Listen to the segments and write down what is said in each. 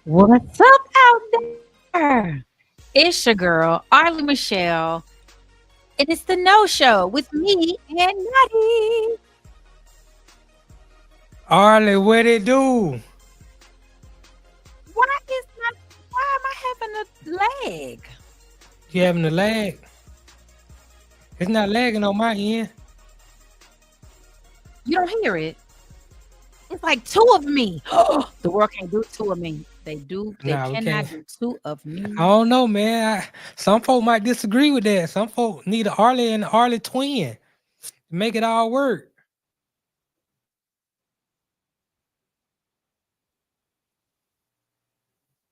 What's up out there? It's your girl, Arle Michelle, and it's the No Show with me and Nutty. Arle, what it do? Why is my why am I having a lag? You having a lag? It's not lagging on my end. You don't hear it. It's like two of me. The world can't do two of me. They Nah, we cannot can't. do two of I me. don't know, man. Some folk might disagree with that. Some folk need an Arle and an Arle twin to make it all work.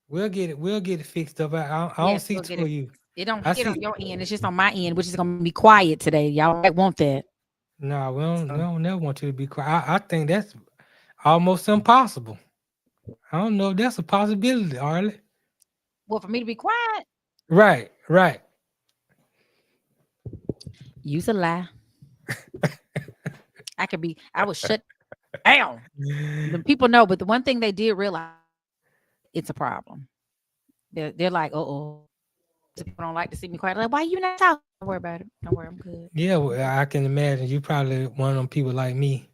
We'll get it. We'll get it fixed up. I don't Yes, see we'll two get of it you. fixed. It don't I hit on see. your end. It's just on my end, which is gonna be quiet today. Y'all might want that. Nah, we don't. We So, don't never want you to be quiet. I think that's almost impossible. I don't know if that's a possibility, Arle. well, for me to be quiet, Right. Right. use a lie. I was shut down. The people know, but the one thing they did realize it's a problem. They're like, oh, people don't like to see me quiet. Like, why you not talking? Don't worry about it. Don't worry, I'm good. Yeah, well, I can imagine you probably one of them people like me.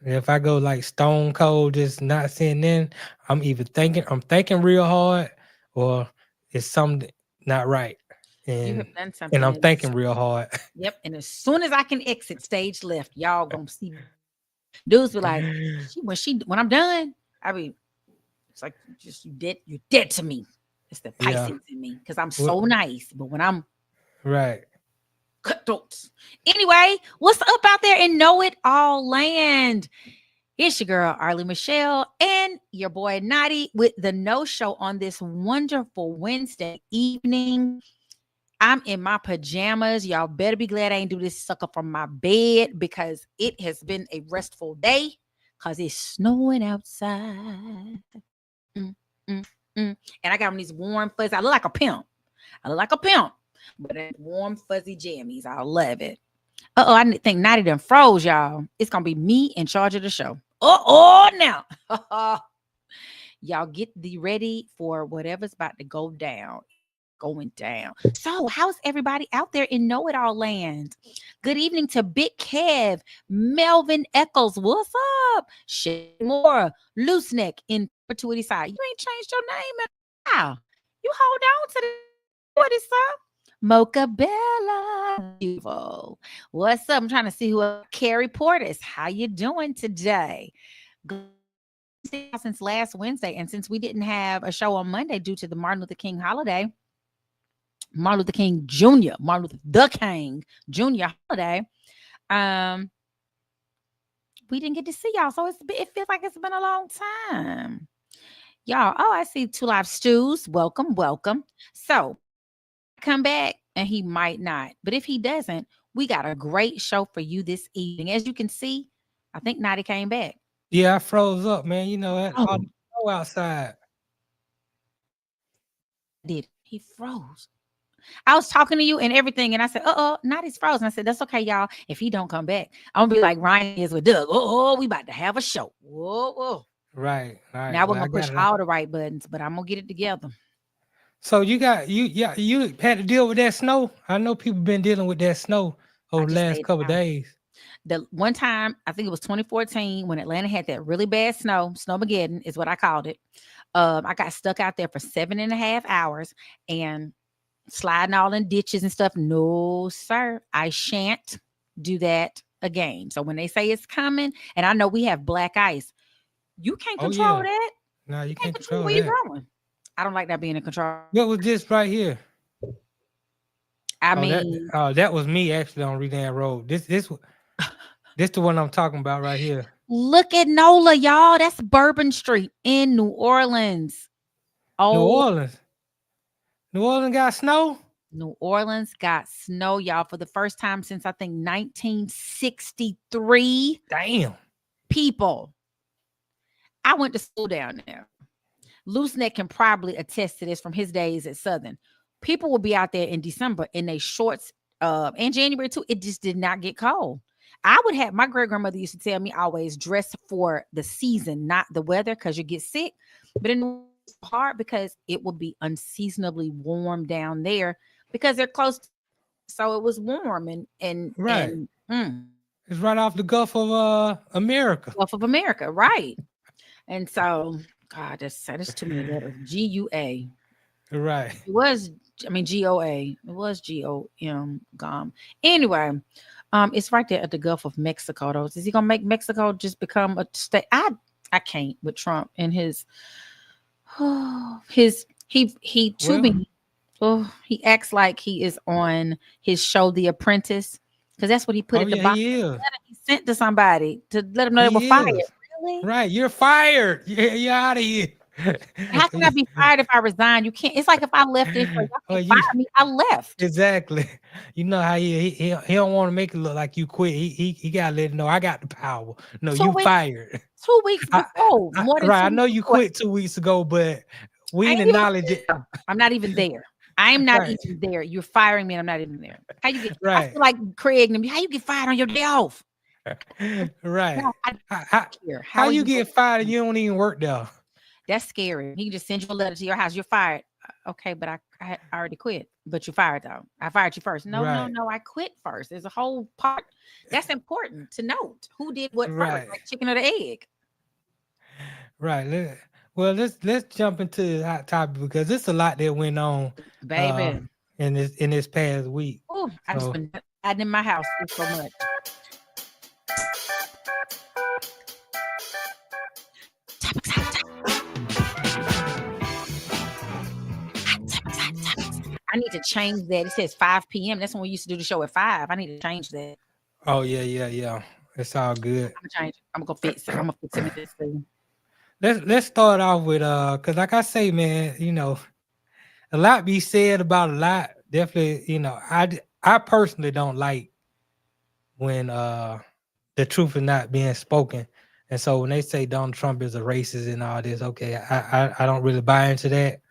If I go like stone cold, just not saying then, I'm thinking real hard, or it's something not right, You and have done and something I'm and thinking real hard. yep. And as soon as I can exit stage left, y'all gonna see dudes be like, when I'm done, I be it's like just you're dead to me. It's the Yeah, Pisces in me because I'm so well, nice. But when I'm right. cutthroats. Anyway, what's up out there in Know It All Land? It's your girl, Arle Michelle, and your boy, Notty, with the No Show on this wonderful Wednesday evening. I'm in my pajamas. Y'all better be glad I ain't do this sucker from my bed because it has been a restful day because it's snowing outside. Mm, mm, mm. And I got on these warm fuzzy. I look like a pimp. I look like a pimp, but warm fuzzy jammies. I love it. I think Notty done froze, y'all. It's gonna be me in charge of the show. Now. Y'all get the ready for whatever's about to go down. Going down. So, how's everybody out there in Know It All Land? Good evening to Big Kev, Melvin Eccles. What's up? Shay Moore, Loose Neck in perpetuity side. You ain't changed your name in a while. You hold on to the what is up? Mocha Bella. Beautiful. What's up? I'm trying to see who Carrie Portis. How you doing today? Since last Wednesday, and since we didn't have a show on Monday due to the Martin Luther King holiday, Martin Luther King Jr., Martin Luther the King Jr. holiday, um, we didn't get to see y'all. So it feels like it's been a long time. Y'all, I see Two Live Stews. Welcome, welcome. So come back, and he might not. But if he doesn't, we got a great show for you this evening. As you can see, I think Nadi came back. Yeah, I froze up, man. You know that all Oh, the snow outside. did he froze? I was talking to you and everything, and I said, Nadi's frozen. I said, that's okay, y'all. If he don't come back, I'm gonna be like Ryan is with Doug. We about to have a show. Whoa. Right, right. Now we're Well, I gonna got push it. all the right buttons, but I'm gonna get it together. So yeah, you had to deal with that snow. I know people been dealing with that snow I over the just last stayed couple of out. days. The one time, I think it was 2014, when Atlanta had that really bad snowmageddon is what I called it. I got stuck out there for 7.5 hours and sliding all in ditches and stuff. No, sir, I shan't do that again. So when they say it's coming, and I know we have black ice, you can't Oh control yeah. that. No, You you can't can't control control where you're that. going. I don't like that being in control. What was this right here? I Oh, mean, that was me actually on Redan Road. This the one I'm talking about right here. look at NOLA, y'all. That's Bourbon Street in New Orleans. New Oh, Orleans. New Orleans got snow? New Orleans got snow, y'all, for the first time since I think 1963. Damn. People, I went to school down there. Looseneck can probably attest to this from his days at Southern. People will be out there in December in their shorts, and January too. It just did not get cold. I would have my great grandmother used to tell me always dress for the season, not the weather, because you get sick. But in hard because it would be unseasonably warm down there because they're close. So it was warm Right. and It's right off the Gulf of America. Gulf of America, right? And so, God, that's too many letters. GUA. Right. It was, I mean, GOA. It was GOM. GOM. Anyway, it's right there at the Gulf of Mexico. Though, is he gonna make Mexico just become a state? I can't with Trump and his he to Well, me. Oh, he acts like he is on his show, The Apprentice, because that's what he put oh at the yeah, bottom he of the is. letter he sent to somebody to let them know they were He fired. is. Really? Right. You're fired. You're out of here. How can I be fired if I resign? You can't. It's like if I left it for y'all Oh, can't you fire me. I left exactly. You know how he don't want to make it look like you quit. He gotta let it know I got the power. No, two you weeks, fired. 2 weeks before, more than Right. I 2 weeks know you before. quit 2 weeks ago, but we I ain't ain't even acknowledge it. there. I'm not even there. I am not Right. even there. You're firing me, and I'm not even there. How you get? I Right. feel like Craig and me. How you get fired on your day off? Right. No, I How, don't care. how How are you you get going? fired and you don't even work there? That's scary. He can just send you a letter to your house. You're fired. Okay, but I already quit. But you fired though. I fired you first. No, no, Right. no. I quit first. There's a whole part that's important to note. Who did what first, Right. like chicken or the egg? Right. Well, let's jump into the hot topic because it's a lot that went on uh Baby. in this past week. Oh, I just So been hiding in my house. It's so much. Topics, hot topics. I need to change that. It says 5 p.m. That's when we used to do the show at 5. I need to change that. oh yeah. It's all good. I'm gonna change it. I'm gonna fix it. I'm gonna fix it with this thing. Let's start off with because like I say, man, a lot be said about a lot. Definitely, I personally don't like when the truth is not being spoken. And so when they say Donald Trump is a racist and all this, okay, I don't really buy into that.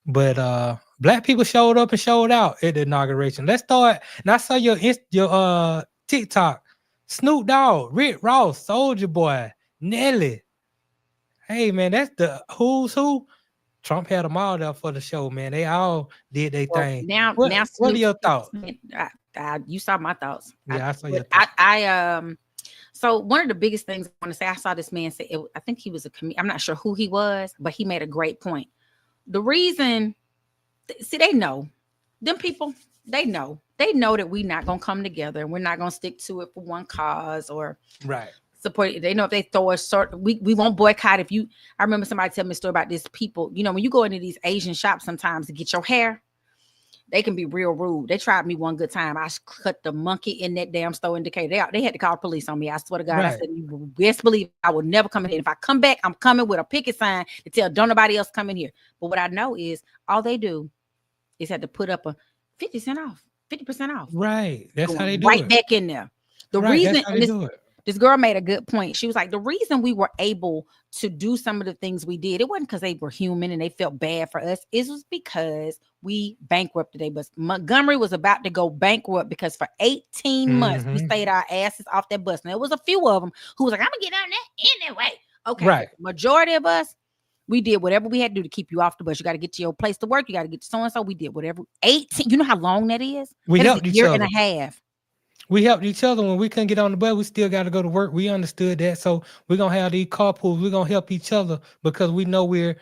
But black people showed up and showed out at the inauguration. Let's start. And I saw your TikTok, Snoop Dogg, Rick Ross, Soldier Boy, Nelly. Hey man, that's the who's who. Trump had them all there for the show, man. They all did their Well, thing. now What are Snoop, your thoughts? you saw my thoughts. Yeah, I saw your thoughts. So one of the biggest things I want to say, I saw this man say, I think he was I'm not sure who he was, but he made a great point. The reason, see, they know, them people, they know that we're not gonna come together and we're not gonna stick to it for one cause or Right. support it. They know if they throw a sort, we won't boycott. I remember somebody telling me a story about this people, when you go into these Asian shops sometimes to get your hair, they can be real rude. They tried me one good time. I cut the monkey in that damn store indicator. They had to call the police on me. I swear to God. I Right. said, you best believe I will never come in here. If I come back, I'm coming with a picket sign to tell don't nobody else come in here. But what I know is all they do is have to put up a 50% off, 50% off. Right. That's how they do right it. back in there. The Right. reason, That's how they do it. this girl made a good point. She was like, the reason we were able to do some of the things we did, it wasn't because they were human and they felt bad for us. It was because we bankrupted today. But Montgomery was about to go bankrupt because for 18 months we stayed our asses off that bus. And there was a few of them who was like, I'm gonna get on that anyway. Okay. Right. Majority of us, we did whatever we had to do to keep you off the bus. You got to get to your place to work. You got to get to so-and-so. We did whatever. 18. You know how long that is? We That is helped a each year other. and a half. We helped each other when we couldn't get on the bus. We still got to go to work. We understood that. So we're going to have these carpools. We're going to help each other because we know we're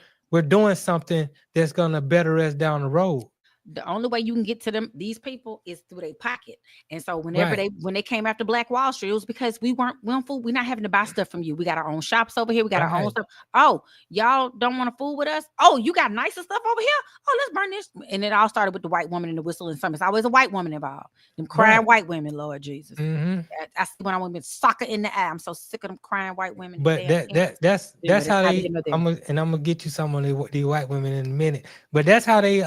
doing something that's going to better us down the road. The only way you can get to these people is through their pocket. And so whenever Right. when they came after Black Wall Street, it was because we don't fool. We're not having to buy stuff from you. We got our own shops over here. We got our own Right. stuff. Oh, y'all don't want to fool with us? Oh, you got nicer stuff over here? Oh, let's burn this. And it all started with the white woman and the whistle and something. It's always a white woman involved. Them crying Right. white women, Lord Jesus. Mm-hmm. I see when I want to soccer in the eye. I'm so sick of them crying white women. But that's how they. I'm gonna get you some of the white women in a minute. But that's how they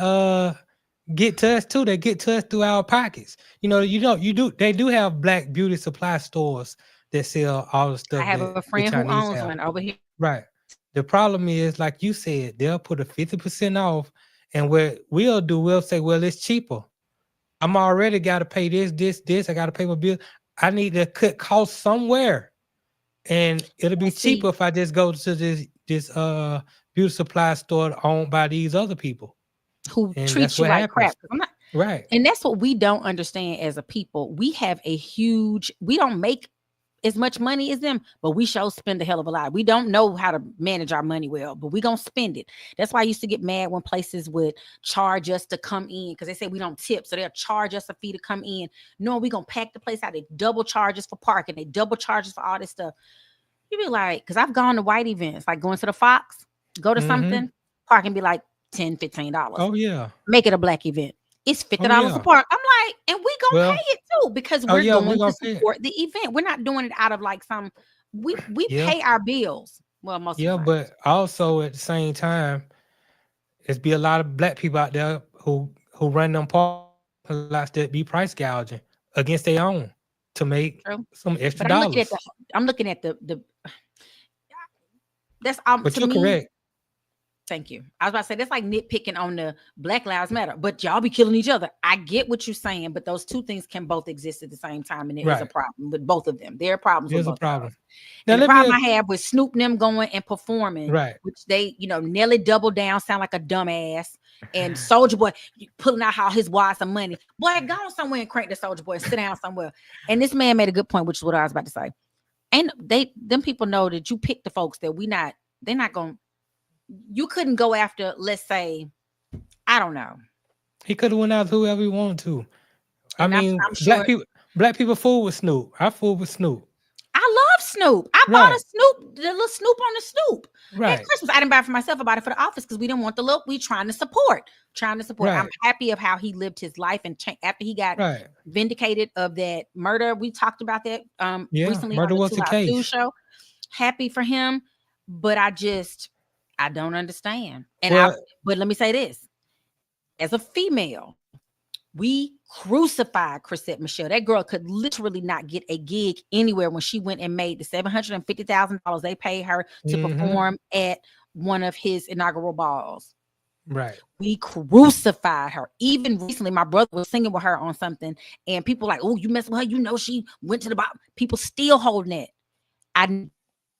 get to us too. They get to us through our pockets. They do have black beauty supply stores that sell all the stuff. I have a friend who owns one over here. Right. The problem is, like you said, they'll put a 50% off, and what we'll say, well, it's cheaper. I'm already got to pay this. I got to pay my bill. I need to cut costs somewhere, and it'll be cheaper if I just go to this beauty supply store owned by these other people, who and that's treats you what like crap. happens. 'Cause I'm not, Right. and that's what we don't understand as a people. We have a huge, we don't make as much money as them, but we sure spend a hell of a lot. We don't know how to manage our money well, but we gonna spend it. That's why I used to get mad when places would charge us to come in because they say we don't tip, so they'll charge us a fee to come in. No, we gonna pack the place out. They double charge us for parking. They double charge us for all this stuff. You be like, because I've gone to white events, like going to the Fox, go to Mm-hmm. something, parking be like $10, $15. Oh yeah. Make it a black event. It's Oh $50 a yeah. park. I'm like, and we gonna Well. pay it too because Oh we're yeah. We're going to gonna pay it. support the event. We're not doing it out of like some. We Yeah. pay our bills. Well, most of Yeah. the time. But also at the same time, there's be a lot of black people out there who run them parking lots that be price gouging against their own to make True. some extra But I'm looking at dollars. the. I'm looking at the. That's But to you're me. correct. Thank you. I was about to say that's like nitpicking on the Black Lives Matter, but y'all be killing each other. I get what you're saying, but those two things can both exist at the same time, and there is a Right. problem with both of them. There are problems with There's a both of problem. those. Now And the let problem me I have with Snoop and them going and performing, right. which they, Nelly doubled down, sound like a dumbass, and Soldier Boy pulling out how his wad some money. Boy, go somewhere and crank the Soldier Boy and sit down somewhere. And this man made a good point, which is what I was about to say. And them people know that you pick the folks that they're not gonna. You couldn't go after, let's say, I don't know. He could have went out whoever he wanted to. I And mean, I'm sure black people fool with Snoop. I fool with Snoop. I love Snoop. I bought Right. a Snoop, the little Snoop on the Snoop. At Right. Christmas, I didn't buy it for myself. I bought it for the office because we didn't want the look. We trying to support. I'm Right. happy of how he lived his life and after he got Right. vindicated of that murder. We talked about that Yeah. recently on Murder the was Two the Live Stew case. show. Happy for him, but I don't understand. Well, But let me say this: as a female, we crucified Chrisette Michelle. That girl could literally not get a gig anywhere when she went and made the $750,000 they paid her to perform at one of his inaugural balls. right. We crucified her. Even recently, my brother was singing with her on something, and people like, "Oh, you messed with her? She went to the bottom." People still holding it. I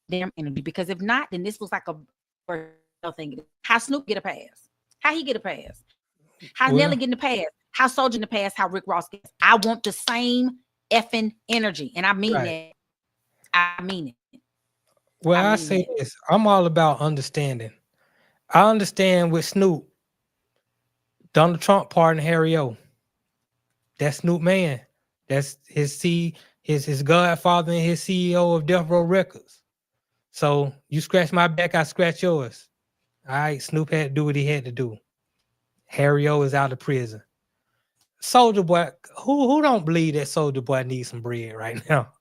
damn energy because if not, then this looks like a thing. How Snoop get a pass? How he get a pass? How Nelly getting a pass? How Soldier in the past? How Rick Ross gets? I want the same effing energy, and I mean Right. that. I mean it. Well, I I mean say it. this. I'm all about understanding. I understand with Snoop, Donald Trump pardoned Harry O. That's Snoop man. That's his godfather and his CEO of Death Row Records. So you scratch my back, I scratch yours. All right, Snoop had to do what he had to do. Harry O is out of prison. Soldier Boy, who don't believe that Soldier Boy needs some bread right now?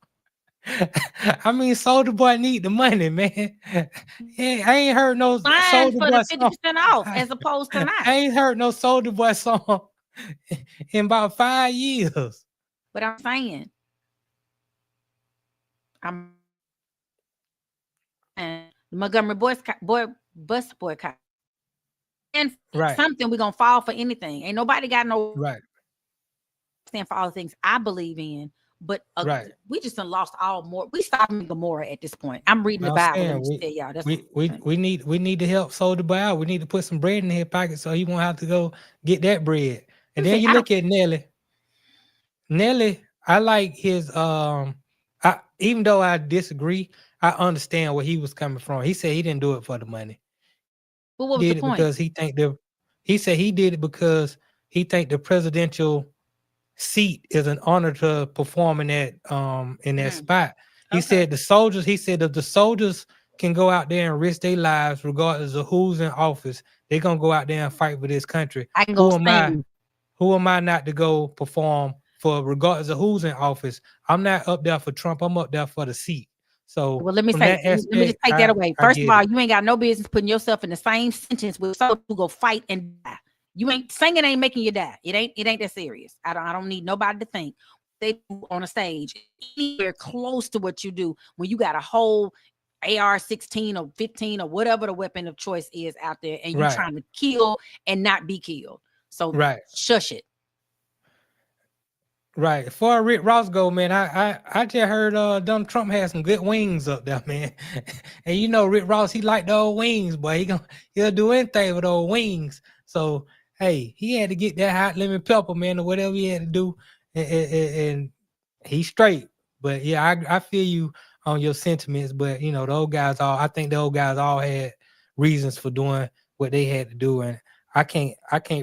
I mean, Soldier Boy need the money, man. Yeah, I ain't heard no Fine Soldier for the Boy 50% song. off as opposed to I not. ain't heard no Soldier Boy song in about 5 years. But I'm saying, I'm Montgomery bus boycott. And Right, something we're gonna fall for anything. Ain't nobody got no right, stand for all the things I believe in. But right. we just done lost all more. We stopped in Gomorrah at this point. I'm reading the I'm Bible. Let me saying just tell y'all. That's we we what we need we need to help Soldier Boy out. We need to put some bread in his pocket so he won't have to go get that bread. And then you I don't. look at Nelly. Nelly, I like his I even though I disagree, I understand where he was coming from. He said he didn't do it for the money. But He what was the did it point? because he said he did it because he think the presidential seat is an honor to perform in that spot. He Okay. said he said if the soldiers can go out there and risk their lives regardless of who's in office, they're gonna go out there and fight for this country. I can go sing. Who am I not to go perform for regardless of who's in office? I'm not up there for Trump. I'm up there for the seat. So Well, let me from say, that let me just aspect, take that away. I First of get all, it. you ain't got no business putting yourself in the same sentence with someone who go fight and die. You ain't singing ain't making you die. It ain't that serious. I don't need nobody to think they do on a stage anywhere close to what you do when you got a whole AR-16 or 15 or whatever the weapon of choice is out there and you Right, trying to kill and not be killed. So right. shush it. Right. Before Rick Ross go, man, I just heard Donald Trump had some good wings up there, man. And you know Rick Ross, he like the old wings, boy. He'll do anything with those wings. So hey, he had to get that hot lemon pepper, man, or whatever he had to do, and he's straight. But yeah, I feel you on your sentiments. But you know, I think the old guys all had reasons for doing what they had to do, and I can't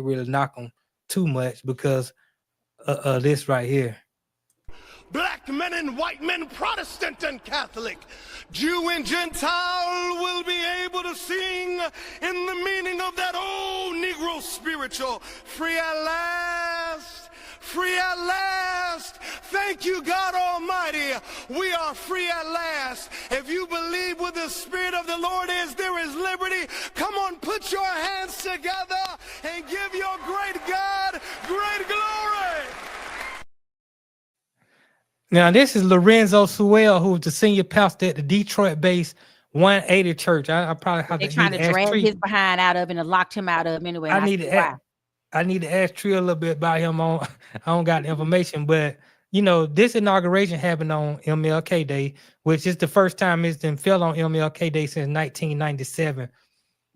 really knock them too much because this right here. Black men and white men, Protestant and Catholic, Jew and Gentile will be able to sing in the meaning of that old Negro spiritual. Free at last, free at last. Thank you, God Almighty. We are free at last. If you believe where the Spirit of the Lord is, there is liberty. Come on, put your hands together and give your great God great glory. Now, this is Lorenzo Sewell, who's the senior pastor at the Detroit-based 180 Church. I probably have They're to trying need to to ask drag Tree. his behind out of it and locked him out of him anyway. I And need see to why. I need to ask Tree a little bit about him. I don't got the information, but you know, this inauguration happened on MLK Day, which is the first time it's been fell on MLK Day since 1997.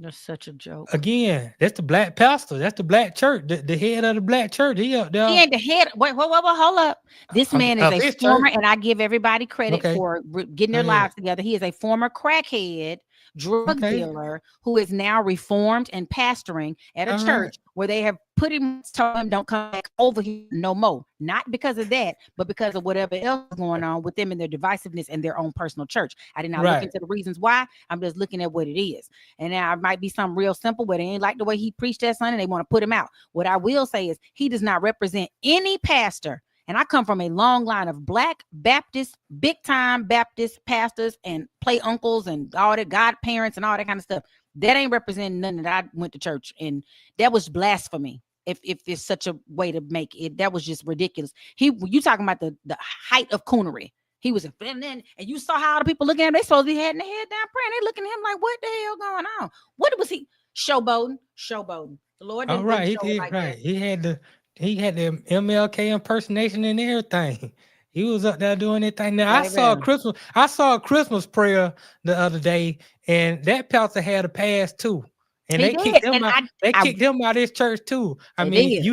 That's such a joke. Again, that's the black pastor. That's the black church, the head of the black church. He up there. He ain't the head. Wait, hold up. This man is of a his former, church. and I give everybody credit Okay. for getting their Oh, yeah. lives together. He is a former crackhead, drug Okay. dealer who is now reformed and pastoring at a All church right. where they have put him, told him don't come back over here no more. Not because of that, but because of whatever else is going on with them and their divisiveness and their own personal church. I did not look Right. into the reasons why. I'm just looking at what it is. And now it might be something real simple where they ain't like the way he preached that Sunday. They want to put him out. What I will say is he does not represent any pastor. And I come from a long line of black Baptist, big time Baptist pastors and play uncles and all that godparents and all that kind of stuff. That ain't representing nothing that I went to church. And that was blasphemy. If there's such a way to make it, that was just ridiculous. You talking about the height of coonery. He was and you saw how the people looking at him. They supposed to be heading their head down praying. They looking at him like, what the hell going on? What was he showboating? Showboating. The Lord didn't All right. show like Right. that. He had the MLK impersonation and everything. He was up there doing that thing. Now Right, right. I saw a Christmas prayer the other day, and that pastor had a pass too. And He they did. kicked him And out. They kicked him out of his church too. I They mean, did.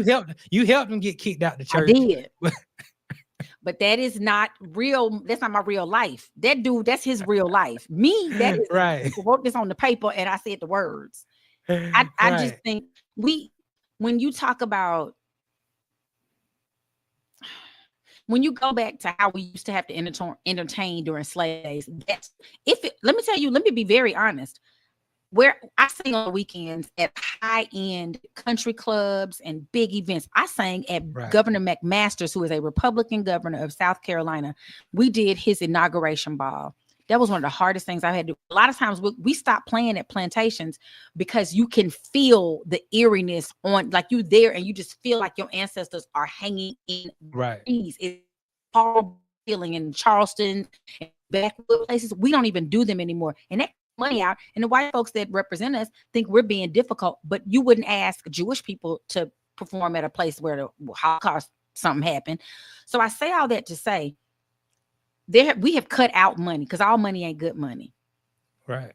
you helped him get kicked out the I church. did. But that is not real. That's not my real life. That dude, that's his real life. Me, that is Right. people wrote this on the paper and I said the words. I just Right. think when you talk about, when you go back to how we used to have to entertain during slave days, let me tell you, let me be very honest. Where I sing on the weekends at high-end country clubs and big events. I sang at Right. Governor McMaster's, who is a Republican governor of South Carolina. We did his inauguration ball. That was one of the hardest things I had to do. A lot of times we stopped playing at plantations because you can feel the eeriness on, like you there and you just feel like your ancestors are hanging in Right. trees. It's horrible feeling in Charleston and backwood places. We don't even do them anymore. And that money out, and the white folks that represent us think we're being difficult, but you wouldn't ask Jewish people to perform at a place where the Holocaust something happened. So I say all that to say we have cut out money because all money ain't good money. Right.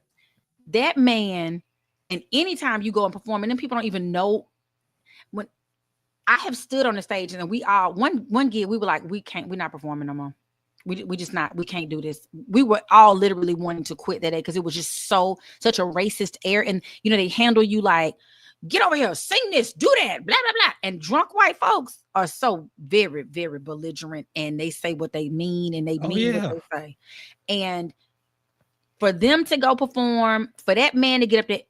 That man, and anytime you go and perform, and then people don't even know. When I have stood on the stage and we all one gig, we were like, we're not performing no more. We just not, we can't do this. We were all literally wanting to quit that day because it was just such a racist air. And you know, they handle you like, get over here, sing this, do that, blah, blah, blah. And drunk white folks are so very, very belligerent and they say what they mean and they mean what they say. And for them to go perform, for that man to get up there,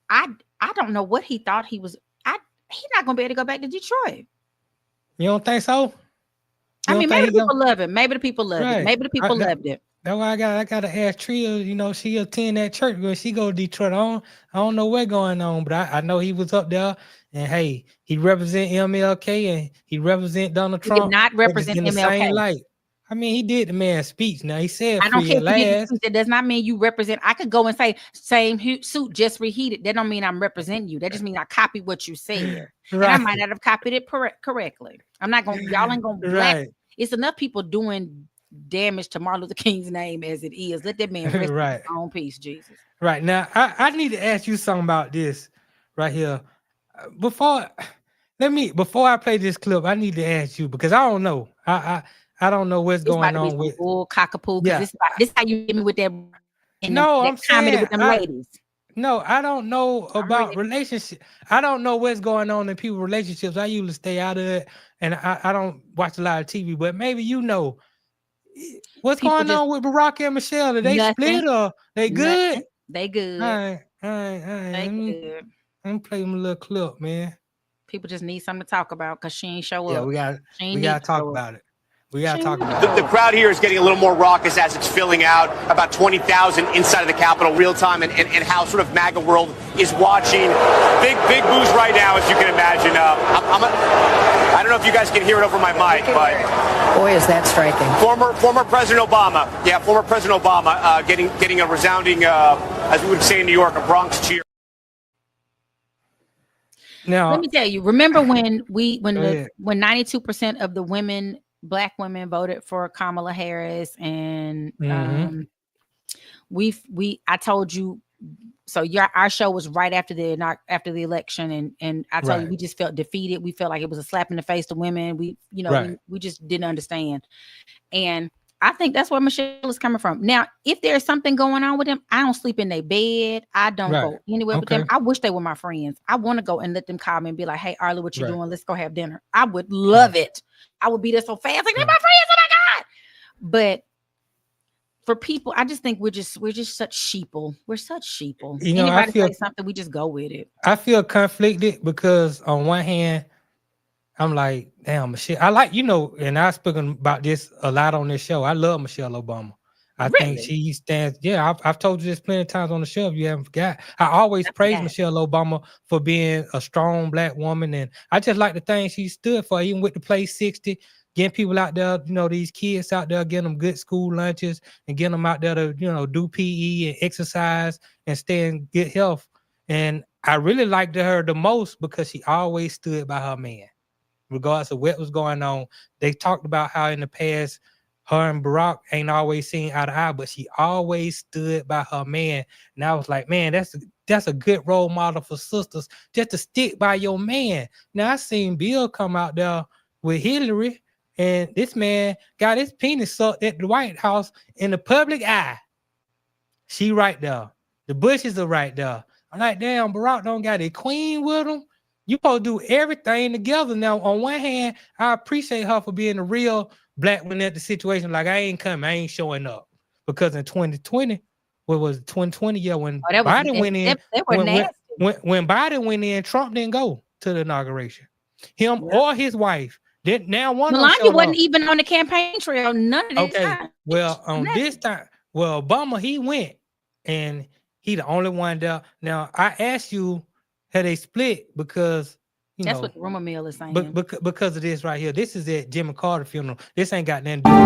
I don't know what he thought he was. He's not gonna be able to go back to Detroit. You don't think so? I mean, maybe the people love it. Maybe the people love it. Maybe the people loved it. That's why I gotta ask Tria. You know, she attend that church when she go to Detroit. I don't know what's going on, but I know he was up there. And hey, he represent MLK and he represent Donald Trump. He did not represent in the MLK. same light. I mean, he did the man's speech. Now he said I don't free care at if you did the last. speech. That does not mean you represent. I could go and say same suit, just reheated. That don't mean I'm representing you. That just means I copied what you said, and I might not have copied it correctly. I'm not gonna. Y'all ain't gonna black. Right. It's enough people doing damage to Martin Luther King's name as it is. Let that man rest in his own peace, Jesus. Right now, I need to ask you something about this right here. Before I play this clip, I need to ask you because I don't know. I don't know what's going on with bull cockapoo. Because this how you get me with that. No, I'm saying with them ladies. No, I don't know about relationships. I don't know what's going on in people's relationships. I usually stay out of it, and I don't watch a lot of TV. But maybe you know what's going on with Barack and Michelle. Are they split or they good? They good. All right. They good. Let me play them a little clip, man. People just need something to talk about because she ain't show up. Yeah, we got to talk about it. We got to talk about it. The crowd here is getting a little more raucous as it's filling out. About 20,000 inside of the Capitol real time, and how sort of MAGA world is watching. Big boos right now, as you can imagine. I don't know if you guys can hear it over my mic, but boy, is that striking. Former President Obama, former President Obama, getting a resounding, as we would say in New York, a Bronx cheer. Now, let me tell you. Remember when 92% of the Black women voted for Kamala Harris, and I told you. So our show was right after the election, and I told you we just felt defeated. We felt like it was a slap in the face to women. We just didn't understand, and I think that's where Michelle is coming from. Now, if there's something going on with them, I don't sleep in their bed. I don't go anywhere with them. I wish they were my friends. I want to go and let them call me and be like, "Hey, Arle, what you doing? Let's go have dinner." I would love it. I would be there so fast, like they're my friends. Oh my God! But for people, I just think we're just such sheeple. We're such sheeple. You know, anybody say something, we just go with it. I feel conflicted because on one hand, I'm like, damn, Michelle. I like, and I've spoken about this a lot on this show. I love Michelle Obama. I think she stands. Yeah, I've told you this plenty of times on the show. If you haven't forgot, I always praise Michelle Obama for being a strong Black woman, and I just like the things she stood for, even with the Play 60, getting people out there, these kids out there, getting them good school lunches, and getting them out there to, do PE and exercise and stay in good health. And I really liked her the most because she always stood by her man, regardless of what was going on. They talked about how in the past, her and Barack ain't always seen eye to eye, but she always stood by her man. And I was like, man, that's a good role model for sisters, just to stick by your man. Now I seen Bill come out there with Hillary, and this man got his penis sucked at the White House in the public eye. She right there. The Bushes are right there. I'm like, damn, Barack don't got a queen with him. You supposed to do everything together. Now, on one hand, I appreciate her for being a real Black woman at the situation. Like, I ain't coming, I ain't showing up. Because in 2020, what was it, 2020? Yeah, when Biden went in, when Biden went in, Trump didn't go to the inauguration. Him or his wife. Then now one Melania wasn't even on the campaign trail. None of this time. Well, on this time, Obama, he went, and he the only one there. Now, I asked you, had they split because that's what the rumor mill is saying. Because of this right here. This is at Jimmy Carter funeral. This ain't got nothing to do with it.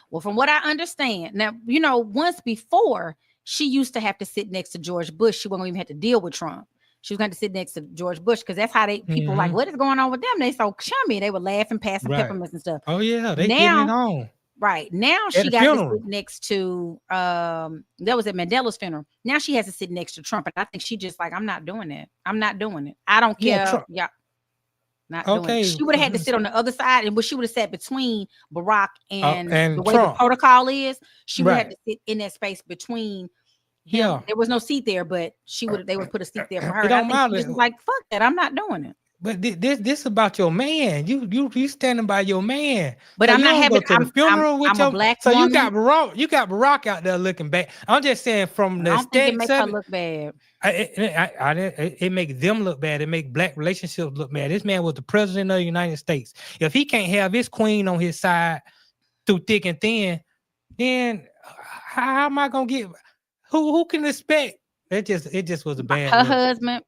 Well, from what I understand, now, once before, she used to have to sit next to George Bush. She wasn't even have to deal with Trump. She was going to sit next to George Bush because that's how people like, what is going on with them? They so chummy. They would laugh and pass some peppermints and stuff. Oh, yeah. They getting it on. Right. Now she got to sit next to, that was at Mandela's funeral. Now she has to sit next to Trump. And I think she just like, I'm not doing that. I'm not doing it. I don't care. Yeah. Not doing it. She would have had to sit on the other side, and she would have sat between Barack and the way Trump. The protocol is, she would have to sit in that space between him. Yeah. There was no seat there, but they would put a seat there for her. It don't matter. She was like, fuck that, I'm not doing it. But this about your man. You standing by your man. But so I'm you not don't having. go to the funeral with I'm your. a black So woman. you got Barack out there looking back. I'm just saying from the I don't think it aesthetics makes her of it. look bad. It makes them look bad. It makes black relationships look bad. This man was the president of the United States. If he can't have his queen on his side through thick and thin, then how am I gonna get? Who can expect? It just was a bad Her look.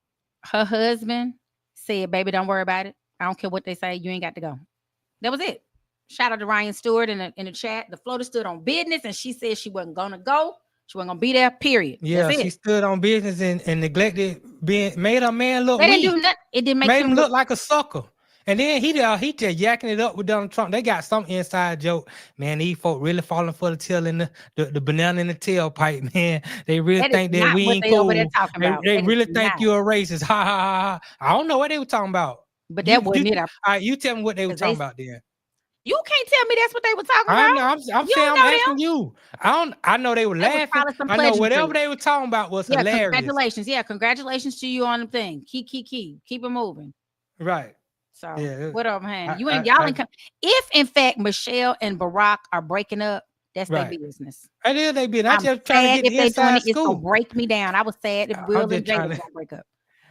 husband said, "Baby, don't worry about it. I don't care what they say. You ain't got to go." That was it. Shout out to Ryan Stewart in the chat. The floater stood on business, and she said she wasn't gonna go. She wasn't gonna be there. Period. Yeah, That's she it. stood on business and neglected made her man look They didn't do weak. nothing. It didn't make Made him look look. like a sucker. And then he just yakking it up with Donald Trump. They got some inside joke. Man, these folk really falling for the tail in the banana in the tailpipe, man. They really That is think that not we what ain't they over there cool. talking They, about. they That is really think not. you're a racist. Ha ha ha ha. I don't know what they were talking about. But that wasn't it. All right, you tell me what they were 'Cause talking about then. You can't tell me that's what they were talking I about. know. I'm You saying don't I'm know asking them. you. I know they were That was laughing. probably some I know whatever pleasantry. they were talking about was Yeah, hilarious. congratulations. Yeah, congratulations to you on the thing. Keep it moving. Right. So Yeah. what up, man? I- If in fact Michelle and Barack are breaking up, that's their Right. business. It is they been. I'm I'm just trying sad to get if the they doing inside it, it's gonna scoop. break me down. I was sad if I'm Will just and Jada trying was to- gonna break up.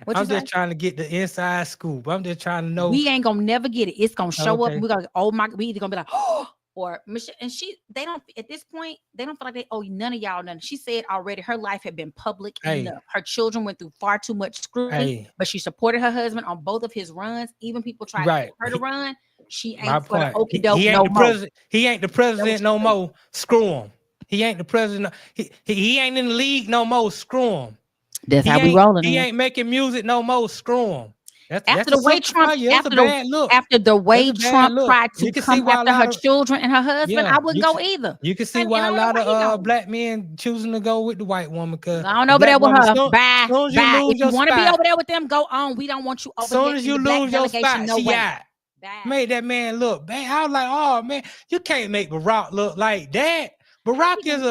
What I'm you say? just trying to get the inside scoop. I'm just trying to know. We ain't gonna never get it. It's gonna show up. Okay. And we're gonna we either gonna be like, oh, or Michelle, and they don't at this point, they don't feel like they owe none of y'all nothing. She said already her life had been public enough. Her children went through far too much scrutiny, but she supported her husband on both of his runs. Even people tried to get her to run. She ain't for the okie doke no more. He ain't the president no more. Screw him. He ain't the president. He ain't in the league no more. Screw him. That's how we rolling. He ain't making music no more. Screw him. After the way Trump tried to come after her children and her husband, I wouldn't go either. You can see why a lot of black men choosing to go with the white woman. Cause I don't know over there with her. Bye. If you want to be over there with them, go on. We don't want you over there. As soon as you lose your spot, she out. Made that man look bad. I was like, oh man, you can't make Barack look like that. Barack is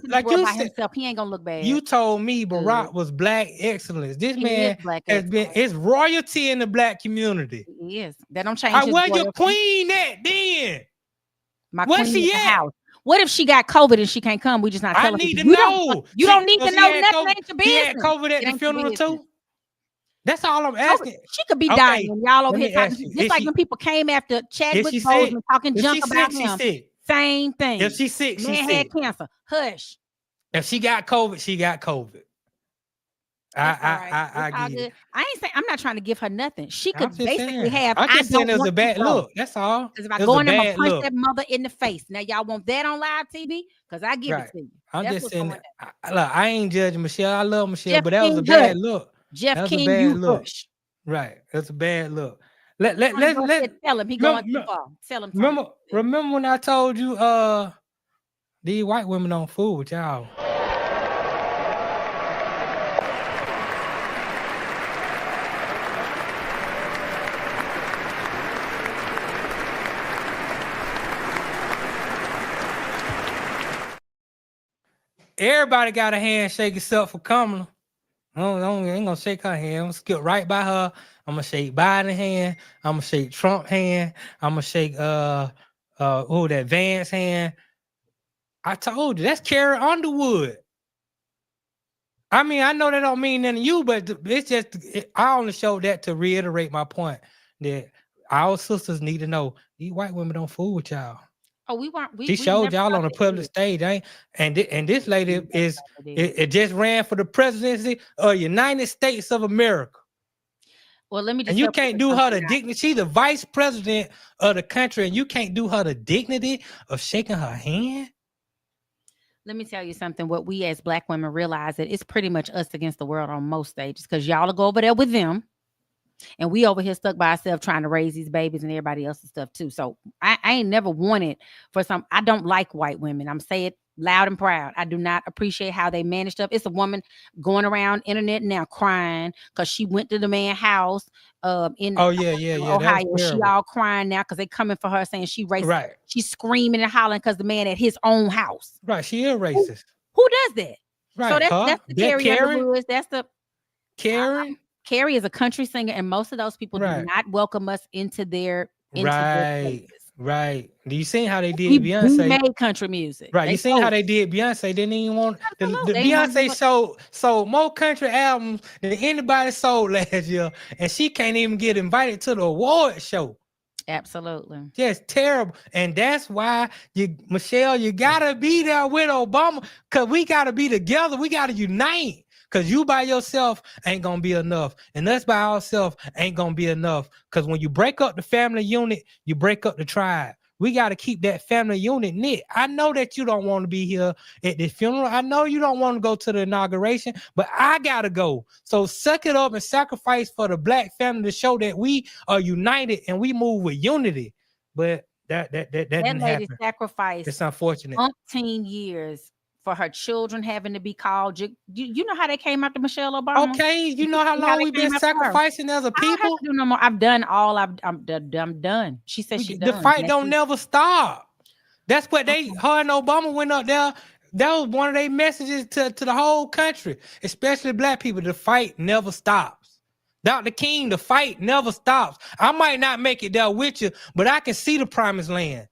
like you said, himself. He ain't gonna look bad. You told me Barack was black excellence. This man has been it's royalty in the black community. He is. That don't change. Where your queen at then? My queen she at? House. What if she got COVID and she can't come? We just not telling I need to know. You don't need to know nothing. Ain't your business. She had COVID at the funeral too. That's all I'm asking. She could be dying. And y'all over here talking. Just like when people came after Chadwick Boseman talking junk about him. Same thing. If she's sick, she's sick. Man had cancer. Hush. If she got COVID, she got COVID. I get it. I ain't saying I'm not trying to give her nothing. She could basically have. I'm just saying it was a bad look. That's all. Because if I go in there, I'm gonna punch that mother in the face. Now y'all want that on live TV? Because I give it to you. I'm just saying. Look, I ain't judging Michelle. I love Michelle, but that was a bad look. Jeff King, you push. Right, that's a bad look. Let's tell him he going too far. Tell him. Remember when I told you these white women don't fool with y'all. Everybody got a handshake except for Kamala. I ain't gonna shake her hand. I'm gonna skip right by her. I'm gonna shake Biden hand. I'm gonna shake Trump hand. I'm gonna shake that Vance hand. I told you that's Carrie Underwood. I mean, I know that don't mean nothing to you, but it's just I only showed that to reiterate my point that our sisters need to know these white women don't fool with y'all. Oh, She showed y'all on a public stage, and this lady it just ran for the presidency of United States of America. Well, let me just. And you can't do her the dignity. She's the vice president of the country, and you can't do her the dignity of shaking her hand. Let me tell you something. What we as black women realize that it's pretty much us against the world on most stages because y'all will go over there with them. And we over here stuck by ourselves trying to raise these babies and everybody else's stuff too. So I ain't never wanted I don't like white women. I'm saying it loud and proud. I do not appreciate how they managed up. It's a woman going around internet now crying because she went to the man's house in Ohio. She all crying now because they coming for her saying she racist. Right. She's screaming and hollering because the man at his own house. Right. She is racist. Who does that? Right. So that's the Carrie Underwood. That's the Karen. Carrie is a country singer, and most of those people do Right. not welcome us into their Right. places. Right. Do you seen how they did We Beyonce? made country music. Right. You seen how told they did Beyonce? They didn't even want the Absolutely. They didn't wanna Beyonce give show sold more country albums than anybody sold last year, and she can't even get invited to the award show. Absolutely. Just terrible. And that's why Michelle, you gotta be there with Obama, because we gotta be together. We gotta unite. Because you by yourself ain't gonna be enough. And us by ourselves ain't gonna be enough. Because when you break up the family unit, you break up the tribe. We got to keep that family unit knit. I know that you don't want to be here at the funeral. I know you don't want to go to the inauguration, but I got to go. So suck it up and sacrifice for the black family to show that we are united and we move with unity. But that didn't lady happen. sacrificed It's unfortunate. 18 years for her children having to be called. You know how they came after Michelle Obama? Okay, you know how long we've been sacrificing as a people? I don't have to do no more. I've done all. I'm done. She said she's done. The fight don't never stop. That's what her and Obama went up there. That was one of their messages to the whole country, especially black people. The fight never stops. Dr. King, the fight never stops. I might not make it there with you, but I can see the promised land.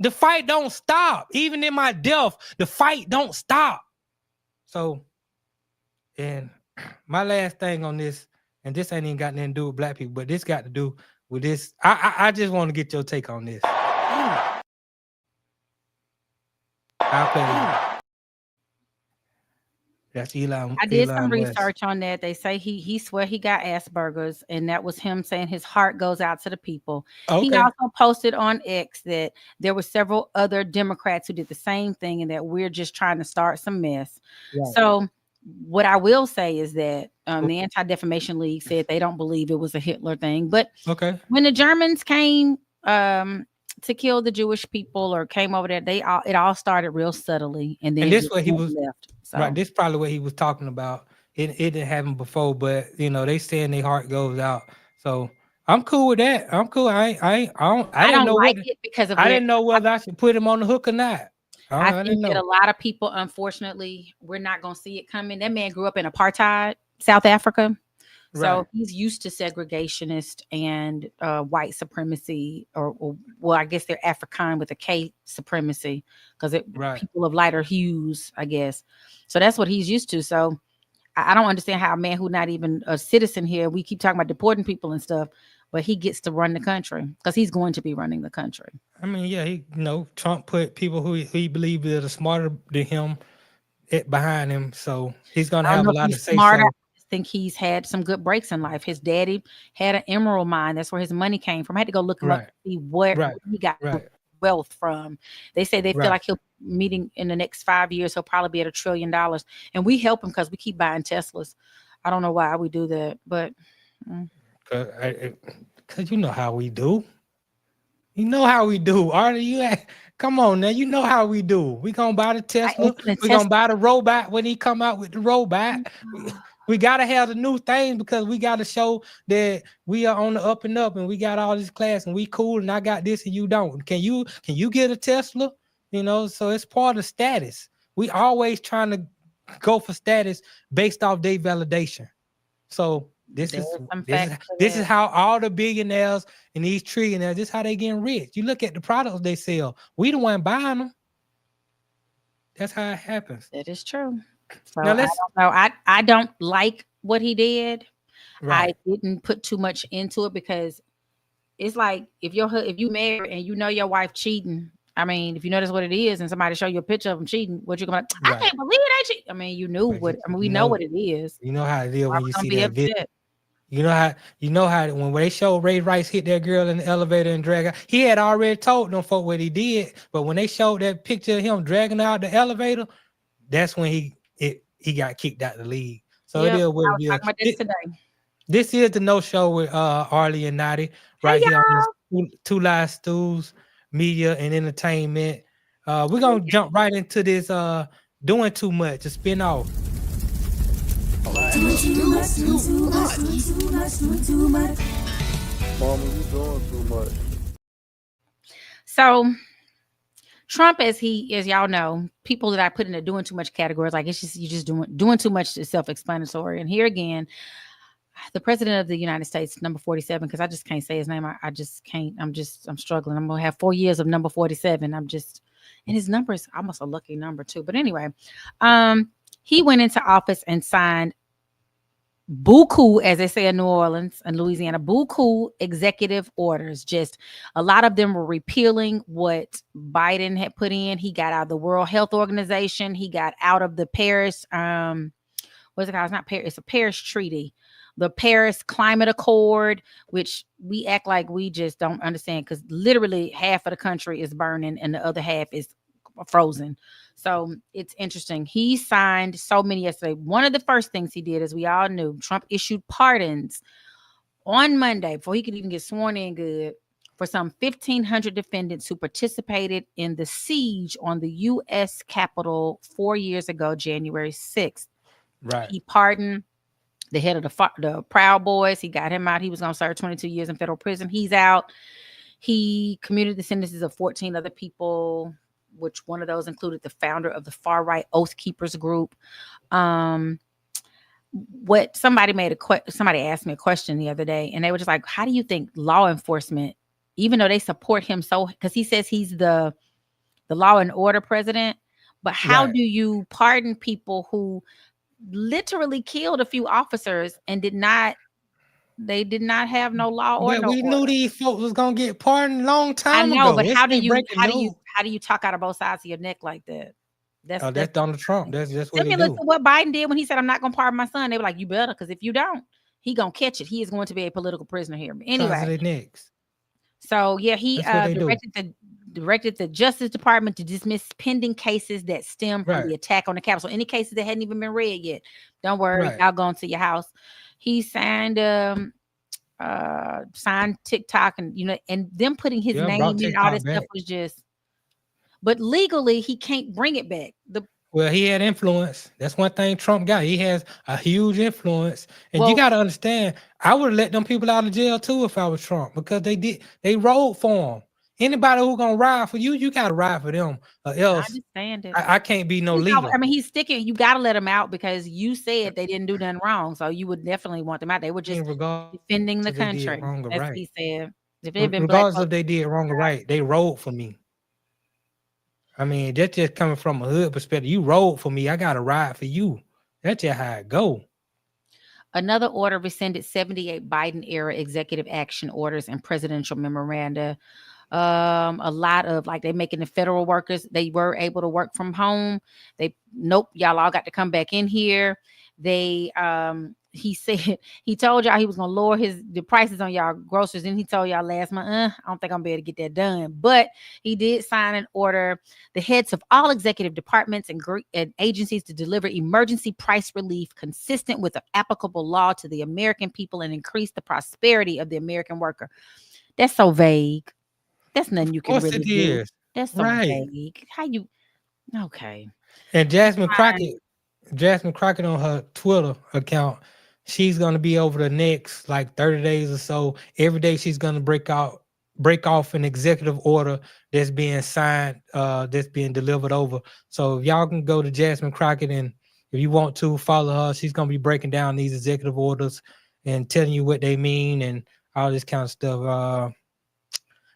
The fight don't stop. Even in my death, the fight don't stop. So, and my last thing on this, and this ain't even got nothing to do with black people, but this got to do with this. I just want to get your take on this. I'll play it. That's Elon. I did some research on that. They say he swear he got Asperger's, and that was him saying his heart goes out to the people. Okay. He also posted on X that there were several other Democrats who did the same thing, and that we're just trying to start some mess. Right. So what I will say is that the Anti-Defamation League said they don't believe it was a Hitler thing. But when the Germans came to kill the Jewish people or came over there, it all started real subtly, and then this what he was left. So. Right, this is probably what he was talking about. It didn't happen before, but they saying their heart goes out. So I'm cool with that. I'm cool. I didn't know like it because of I didn't know whether I should put him on the hook or not. I think that a lot of people, unfortunately, we're not gonna see it coming. That man grew up in apartheid, South Africa. So he's used to segregationist and white supremacy, or well, I guess they're Afrikaan with a K supremacy, because people of lighter hues, I guess. So that's what he's used to. So I don't understand how a man who's not even a citizen here, we keep talking about deporting people and stuff, but he gets to run the country because he's going to be running the country. I mean, yeah, Trump put people who he believes are smarter than him behind him, so he's gonna have a lot to say. So. Think he's had some good breaks in life. His daddy had an emerald mine. That's where his money came from. I had to go look him up to see where he got wealth from. They say they feel like he'll meeting in the next 5 years. He'll probably be at $1 trillion, and we help him because we keep buying Teslas. I don't know why we do that, but because you know how we do. You know how we do. Arle, come on now. You know how we do. We gonna buy the Tesla. We gonna buy the robot when he come out with the robot. We gotta have the new thing because we gotta show that we are on the up and up, and we got all this class, and we cool, and I got this and you don't. Can you get a Tesla? So it's part of status. We always trying to go for status based off their validation. So this is how all the billionaires and these trillionaires, this is how they getting rich. You look at the products they sell. We the one buying them. That's how it happens. That is true. So now I don't know. I don't like what he did. Right. I didn't put too much into it because it's like if you married and you know your wife cheating. I mean, if you know that's what it is, and somebody show you a picture of them cheating, what you gonna? I can't believe that cheat. I mean, you knew what. I mean, we know what it is. You know how it is when you see that video. You know how when they show Ray Rice hit that girl in the elevator and drag her, he had already told them folk what he did, but when they showed that picture of him dragging out the elevator, that's when he got kicked out the league. So it is what it is. About this today. This is the No Show with Arle and Notty right here on this Two Live Stools Media and Entertainment. We're gonna jump right into this doing too much, a spin-off. Mama, you doing too much. So Trump, as y'all know, people that I put in the doing too much categories, like you're just doing too much is self-explanatory. And here again, the president of the United States, number 47, because I just can't say his name. I just can't. I'm struggling. I'm gonna have 4 years of number 47. And his number is almost a lucky number too. But anyway, he went into office and signed buku, as they say in New Orleans and Louisiana, buku executive orders. Just a lot of them were repealing what Biden had put in. He got out of the World Health Organization. He got out of the Paris, what's it called? It's not Paris, it's a Paris Treaty. The Paris Climate Accord, which we act like we just don't understand, because literally half of the country is burning and the other half is frozen. So it's interesting. He signed so many yesterday. One of the first things he did, as we all knew, Trump issued pardons on Monday before he could even get sworn in good for some 1,500 defendants who participated in the siege on the U.S. Capitol 4 years ago, January 6th. Right. He pardoned the head of the Proud Boys. He got him out. He was going to serve 22 years in federal prison. He's out. He commuted the sentences of 14 other people, which one of those included the founder of the far-right Oath Keepers group. What somebody asked me a question the other day, and they were just like, how do you think law enforcement, even though they support him so, because he says he's the law and order president, but how do you pardon people who literally killed a few officers and did not have no law or no we order? knew these folks was gonna get pardoned a long time ago. I know, but how do you talk out of both sides of your neck like that? That's Donald Trump. That's just what he similar do. to what Biden did when he said, I'm not gonna pardon my son. They were like, you better, because if you don't, he gonna catch it. He is going to be a political prisoner here. But anyway, so yeah, he directed the Justice Department to dismiss pending cases that stem from the attack on the Capitol. So any cases that hadn't even been read yet, don't worry, y'all going to your house. He signed TikTok, and and them putting his name in all this stuff was just. But legally, he can't bring it back. Well, he had influence. That's one thing Trump got. He has a huge influence. And you got to understand, I would have let them people out of jail too if I was Trump, because they rode for him. Anybody who gonna ride for you, you got to ride for them, or else I understand it. I can't be no leader. I mean, he's sticking. You got to let him out because you said they didn't do nothing wrong. So you would definitely want them out. They were just defending the country. That's what he said. If it had been regardless if they did wrong or right, they rode for me. I mean, that's just coming from a hood perspective. You rode for me, I got to ride for you. That's just how it go. Another order rescinded 78 Biden-era executive action orders and presidential memoranda. A lot of, like, they making the federal workers, they were able to work from home. Y'all all got to come back in here. He said, he told y'all he was going to lower the prices on y'all groceries. And he told y'all last month, I don't think I'm able to get that done. But he did sign an order, the heads of all executive departments and agencies to deliver emergency price relief consistent with the applicable law to the American people and increase the prosperity of the American worker. That's so vague. That's nothing you can really do. That's so vague. Okay. And Jasmine Crockett on her Twitter account, she's going to be over the next like 30 days or so. Every day she's going to break off an executive order that's being signed, that's being delivered over. So if y'all can go to Jasmine Crockett, and if you want to follow her, she's going to be breaking down these executive orders and telling you what they mean and all this kind of stuff.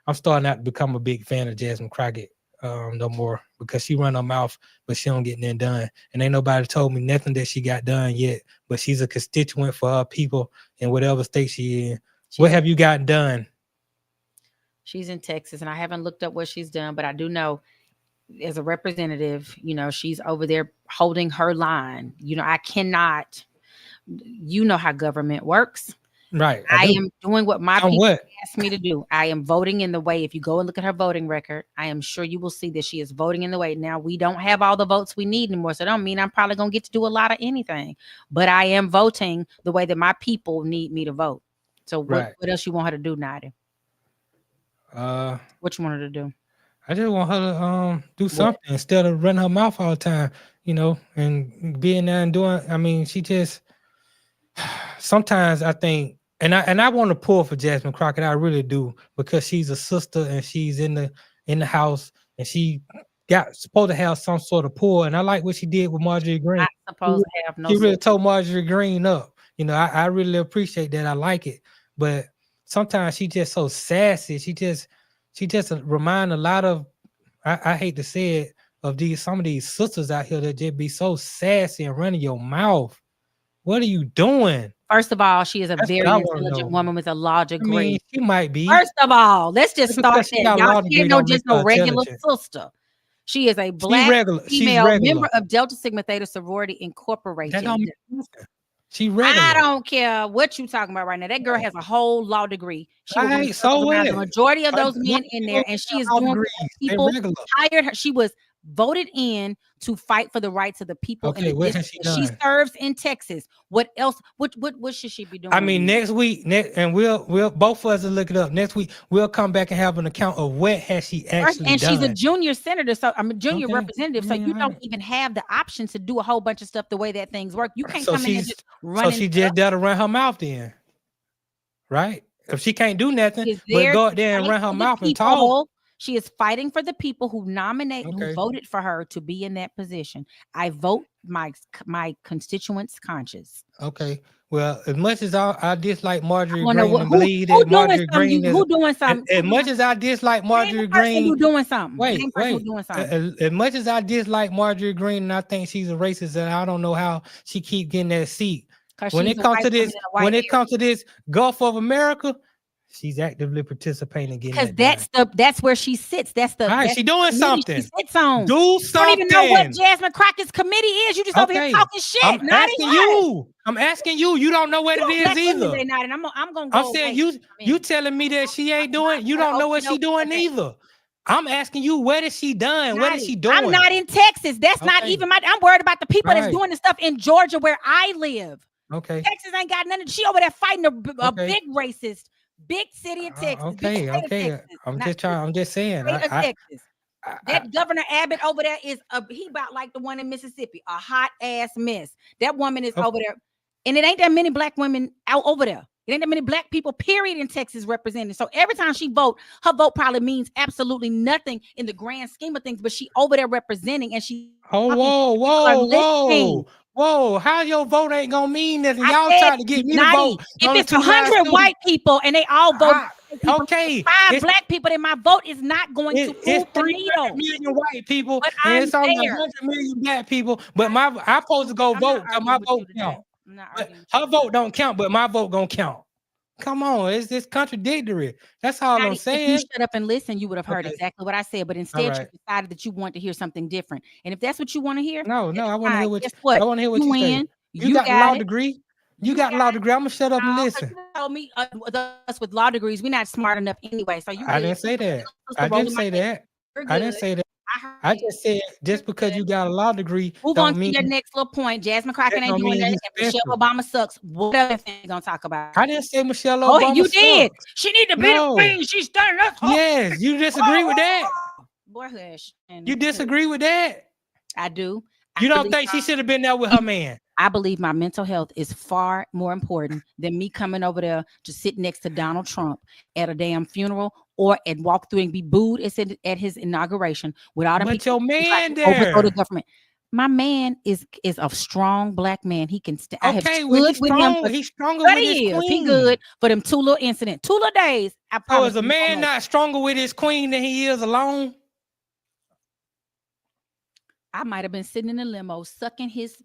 I'm starting out to become a big fan of Jasmine Crockett no more, because she run her mouth, but she don't get nothing done. And ain't nobody told me nothing that she got done yet, but she's a constituent for her people in whatever state she in. What have you gotten done? She's in Texas, and I haven't looked up what she's done, but I do know as a representative, she's over there holding her line. I cannot, how government works. Right. I am doing what my people asked me to do. I am voting in the way. If you go and look at her voting record, I am sure you will see that she is voting in the way. Now, we don't have all the votes we need anymore, so I don't mean I'm probably going to get to do a lot of anything. But I am voting the way that my people need me to vote. So what else you want her to do, Nadi? What you want her to do? I just want her to do something instead of running her mouth all the time, and being there and doing. I mean, she just sometimes I think. And I want to pull for Jasmine Crockett. I really do, because she's a sister and she's in the house, and she supposed to have some sort of pull. And I like what she did with Marjorie Greene. Not supposed to have no. She really tore Marjorie Greene up. I really appreciate that. I like it, but sometimes she just so sassy. She just remind a lot of, I hate to say it, of some of these sisters out here that just be so sassy and running your mouth. What are you doing? First of all, she is a That's what very I wanna intelligent know. woman with a law I degree. mean, she might be. First of all, let's just Just start because she that. got a law Y'all, she degree ain't no don't just make her no regular intelligent. sister. She is a She black regular. She's female regular. member of Delta Sigma Theta Sorority That Incorporated. don't make sense. She I regular. don't care what you talking about right now. That girl has a whole law degree. She was Right, so around what? the majority of those Black men in there, people and she is got law doing what degrees. They people regular. hired her. She was voted in to fight for the rights of the people in Okay, the what has district she that she done? serves in Texas. What else? What should she be doing? I mean, next week, and we'll both of us will look it up. Next week, we'll come back and have an account of what has she actually And done. she's a junior senator, so I'm a junior Okay. representative. So Yeah, you don't alright. even have the option to do a whole bunch of stuff the way that things work. You can't So come in there she's just so running. she just there to run her mouth then, right? If she can't do nothing, She is but there go to out there and fight run her for the mouth and talk. people. She is fighting for the people who nominate, who Okay. voted for her to be in that position. I vote my constituents' conscience. Okay. Well, as much as I dislike Marjorie Wanna Green know and who believe doing that Marjorie something? Green is Who doing something? as much as I dislike Name the Marjorie person who Green, doing something. Name wait, the person who wait. doing something. As much as I dislike Marjorie Green and I think she's a racist, and I don't know how she keep getting that seat. Because When she's it a comes white to woman this, in a white when it area. comes to this Gulf of America, she's actively participating in getting Because that done. that's where she sits. That's the All right, that's she the doing committee something. she sits on. Do You don't even know what something. Jasmine Crockett's committee is. You just over here Okay. talking shit. I'm Not asking you. I'm asking you. You don't know what it is black women either. they not, and I'm gonna go I'm saying away. you telling me that she ain't doing. You don't know what she doing either. I'm asking you, what is she done? What is she doing? I'm not in Texas. That's not Okay. even I'm worried about the people that's Right. doing the stuff in Georgia where I live. Okay. Texas ain't got nothing. She over there fighting a Okay. big racist, big city in Texas. Okay. Big state of Okay. Texas, I'm not just trying. I'm just saying. state of Texas. I- That Governor Abbott over there is he about like the one in Mississippi, a hot ass mess. That woman is over there, and it ain't that many black women out over there. It ain't that many black people, period, in Texas represented. So every time she vote, her vote probably means absolutely nothing in the grand scheme of things. But she over there representing, and she. Oh, whoa! How your vote ain't gonna mean nothing? Y'all trying to get me to vote? If it's 100 white people and they all vote, okay, 5 black people, then my vote is not going to move it's the 300 needle. million white people, But and I'm it's only there. 100 million black people. But I'm supposed to go vote because my vote count. But her vote don't count, but my vote gonna count. Come on, it's this contradictory. That's all I'm saying. If you shut up and listen, you would have heard exactly what I said. But instead, you decided that you want to hear something different. And if that's what you want to hear, no, I want to hear what guess what? I want to hear what you say. You got a law degree. You got a law degree. I'm gonna shut up and listen. You told me us with law degrees, we're not smart enough anyway. So I didn't say that. I didn't say that. I didn't say that. I just said just because you got a law degree, move on to your next little point. Jasmine Crockett ain't doing that. Michelle Obama sucks. What other thing you gonna talk about? I didn't say Michelle Obama. Oh, you sucks. did. She need to be the queen. She's standing up. Yes, you disagree with that? Boy, hush. You disagree with that? I do. You don't think she should have been there with her man? I believe my mental health is far more important than me coming over there to sit next to Donald Trump at a damn funeral and walk through and be booed at his inauguration with all the people. But your man there. Overthrow the government. My man is a strong black man. He can stand. I have stood with him. He's stronger with his queen. He good for them 2 little incidents. 2 little days. I promise. So is a man not stronger with his queen than he is alone? I might have been sitting in the limo sucking his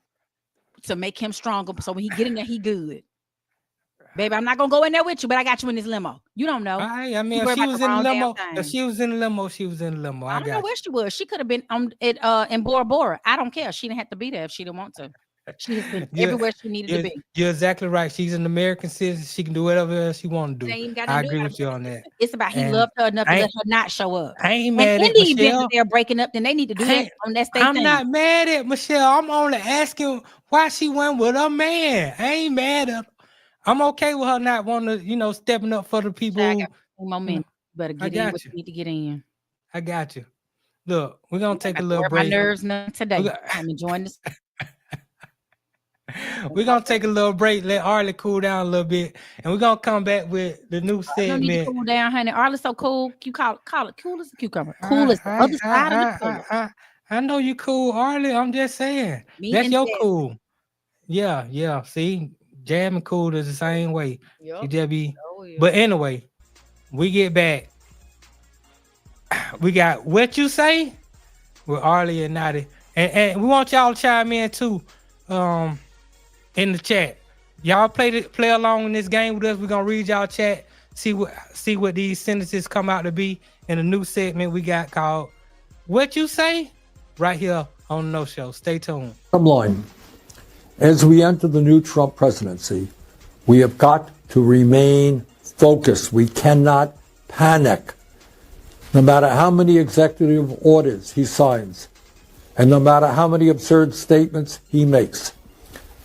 to make him stronger. So when he get in there, he good. Baby, I'm not gonna go in there with you, but I got you in this limo. You don't know. I mean, if she was in the limo, she was in the limo. I don't know where she was. She could have been in Bora Bora. I don't care. She didn't have to be there if she didn't want to. She has been everywhere she needed to be. You're exactly right. She's an American citizen. She can do whatever else she want to do. I agree with you on that. It's about he loved her enough to let her not show up. I ain't mad at Michelle. Michelle. They're breaking up, then they need to do that on that state. I'm not mad at Michelle. I'm only asking why she went with her man. I ain't mad at her. I'm okay with her not wanting to, stepping up for the people. I got momentum. Better get in what you need to get in. I got you. Look, we're gonna take a little break. My nerves today. I'm enjoying this. We're gonna take a little break, let Arle cool down a little bit, and we're gonna come back with the new segment. You need to cool down, honey. Arle's so cool. You call it cool as a cucumber. Cool as the other side of the cooler. I know you cool, Arle. I'm just saying. That's your cool. Yeah. See, Jam and Cool is the same way. Yep. She just be. Oh, yeah. But anyway, we get back. We got What You Say with Arle and Notty. And we want y'all to chime in too. In the chat. Y'all play along in this game with us. We're gonna read y'all chat, see what these sentences come out to be in a new segment we got called What You Say, right here on the No Show. Stay tuned. Bottom line, as we enter the new Trump presidency, we have got to remain focused. We cannot panic. No matter how many executive orders he signs, and no matter how many absurd statements he makes,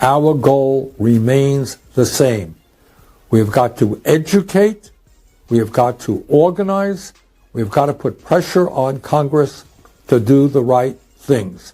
our goal remains the same. We have got to educate, we have got to organize, we've got to put pressure on Congress to do the right things.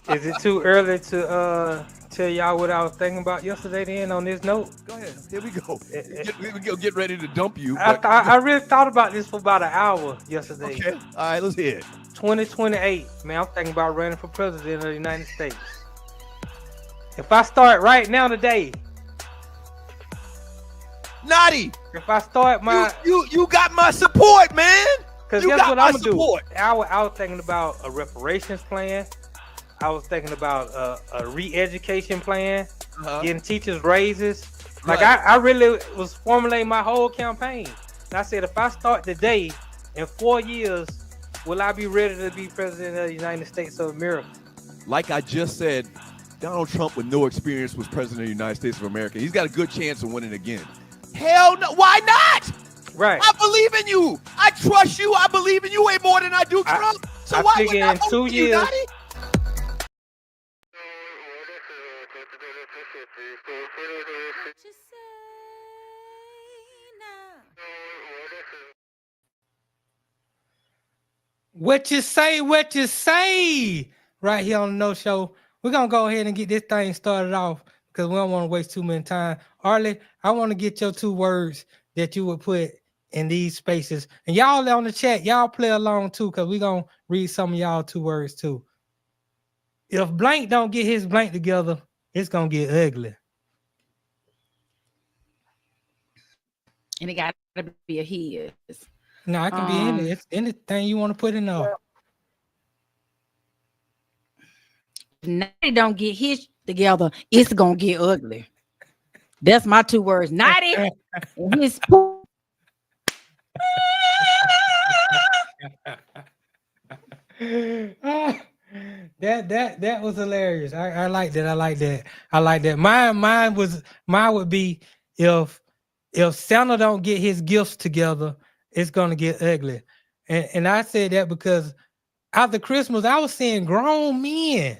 Is it too early to tell y'all what I was thinking about yesterday then on this note? Go ahead. Here we go. Get ready to dump you. I really thought about this for about an hour yesterday. Okay. All right, let's hear it. 2028, man, I'm thinking about running for president of the United States. If I start right now today, Notty, if I start my, you got my support, man. because You guess got what my I'm gonna support. do? I was thinking about a reparations plan. I was thinking about a re-education plan, getting teachers raises. Like Right. I really was formulating my whole campaign. And I said, if I start today, in 4 years, will I be ready to be president of the United States of America? Like I just said, Donald Trump with no experience was president of the United States of America. He's got a good chance of winning again. Hell no. Why not? Right. I believe in you. I trust you. I believe in you way more than I do Trump. So I why figure would I in vote 2 for you, years- Notty? What you say, right here on the No Show. We're going to go ahead and get this thing started off because we don't want to waste too much time. Arle, I want to get your 2 words that you would put in these spaces. And y'all on the chat, y'all play along too because we're going to read some of y'all 2 words too. If blank don't get his blank together, it's going to get ugly. And it got to be a his. No, it can be it's anything you want to put in there. If Notty don't get his together, it's gonna get ugly. That's my 2 words. Notty and his poop. That was hilarious. I like that. I like that. Mine would be if Santa don't get his gifts together, it's gonna get ugly. And I said that because after Christmas, I was seeing grown men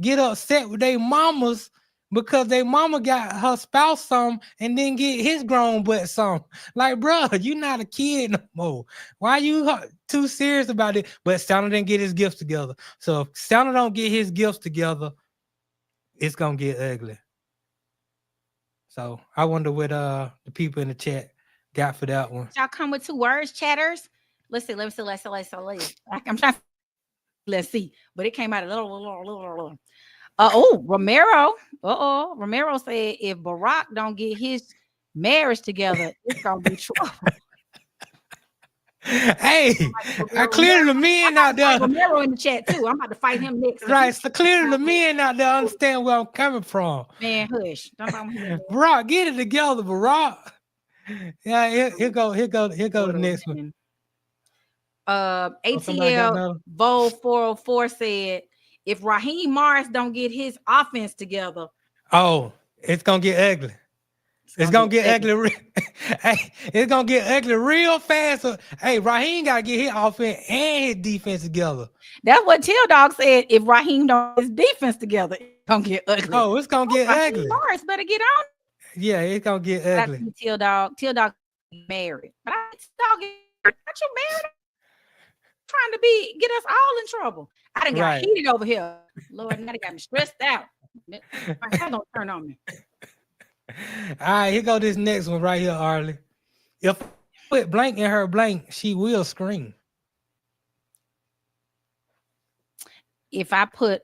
get upset with their mamas because their mama got her spouse some and then get his grown butt some. Like, bro, you not a kid no more. Why you too serious about it? But Santa didn't get his gifts together. So if Santa don't get his gifts together, it's gonna get ugly. So I wonder what the people in the chat got for that one. Y'all come with 2 words, chatters. Let's see. I'm trying to let's see, but it came out a little. Romero. Romero said if Barack don't get his marriage together, it's gonna be trouble. Hey, I cleared the men out there. Romero in the chat too. I'm about to fight him next. Right, so clearly the men out there understand where I'm coming from. Man, hush. Barack, get it together, Barack. Yeah, here go the next one. ATL Vol 404 said if Raheem Morris don't get his offense together, it's gonna get ugly. It's gonna get ugly. Hey, it's gonna get ugly real fast. Hey, Raheem gotta get his offense and his defense together. That's what Till Dog said. If Raheem don't get his defense together, it's gonna get ugly. Oh, it's gonna get Raheem ugly. Morris better get on. Yeah, it's gonna get ugly. Till Dog married, but I Dog got you married. Trying to get us all in trouble. I done got heated over here. Lord, now they got me stressed out. My head don't turn on me. All right, here go this next one right here, Arle. If I put blank in her blank, she will scream. If I put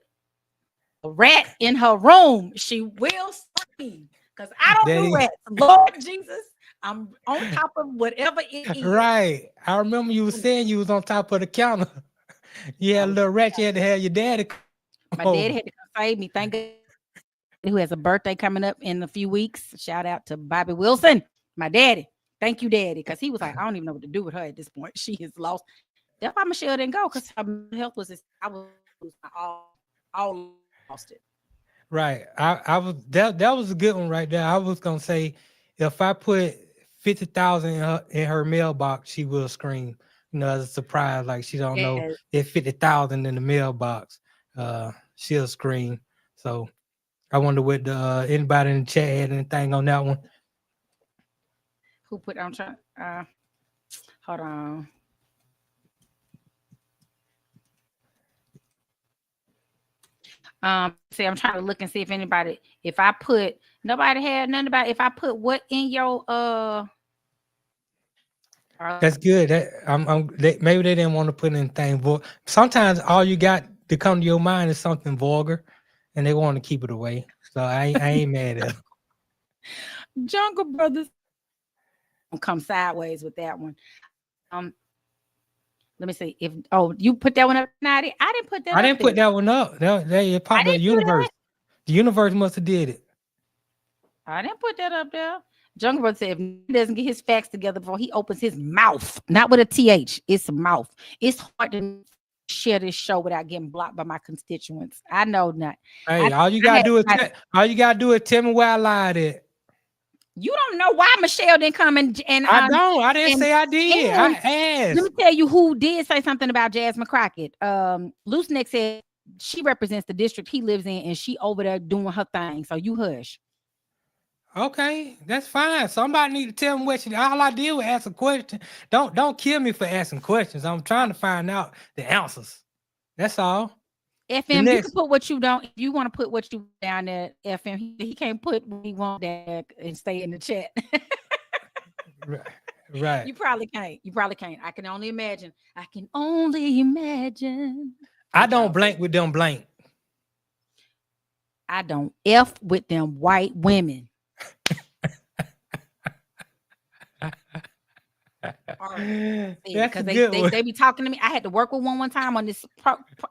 rat in her room, she will scream. Because I don't Daddy. do rats. Lord Jesus, I'm on top of whatever it is. Right. I remember you was saying you was on top of the counter. You had a little rat. You had to have your daddy. My daddy had to come save me. Thank God. Who has a birthday coming up in a few weeks. Shout out to Bobby Wilson, my daddy. Thank you, daddy. Because he was like, I don't even know what to do with her at this point. She is lost. That's why Michelle didn't go, because her health was, I was all lost it. Right. I was that was a good one right there. I was gonna say if I put 50,000 in her mailbox, she will scream. You know, as a surprise, like she don't know if 50,000 in the mailbox, she'll scream. So I wonder what the anybody in the chat had anything on that one. Who put I'm trying hold on. See, I'm trying to look and see if anybody, if I put, nobody had nothing about if I put what in your That's good. Maybe they didn't want to put anything. But sometimes all you got to come to your mind is something vulgar, and they want to keep it away. So I ain't mad at them. Jungle Brothers come sideways with that one. Let me see if you put that one up, Notty. I didn't put that. I didn't put that one up. They popped the universe. The universe must have did it. I didn't put that up there. Jungle Brother said if he doesn't get his facts together before he opens his mouth, not with a TH, it's a mouth. It's hard to share this show without getting blocked by my constituents. I know not. Hey, all you gotta do is tell me where I lied at. You don't know why Michelle didn't come and I don't. I didn't say I did. I asked. Let me tell you who did say something about Jasmine Crockett. Loose Neck said she represents the district he lives in, and she over there doing her thing. So you hush. Okay, that's fine. Somebody need to tell me what all I did was ask a question. Don't kill me for asking questions. I'm trying to find out the answers. That's all. FM, you can put what you don't. If you want to put what you down there, FM, he can't put what he want there and stay in the chat. Right. You probably can't. I can only imagine. I don't blank with them blank. I don't F with them white women. Because they be talking to me. I had to work with one time on this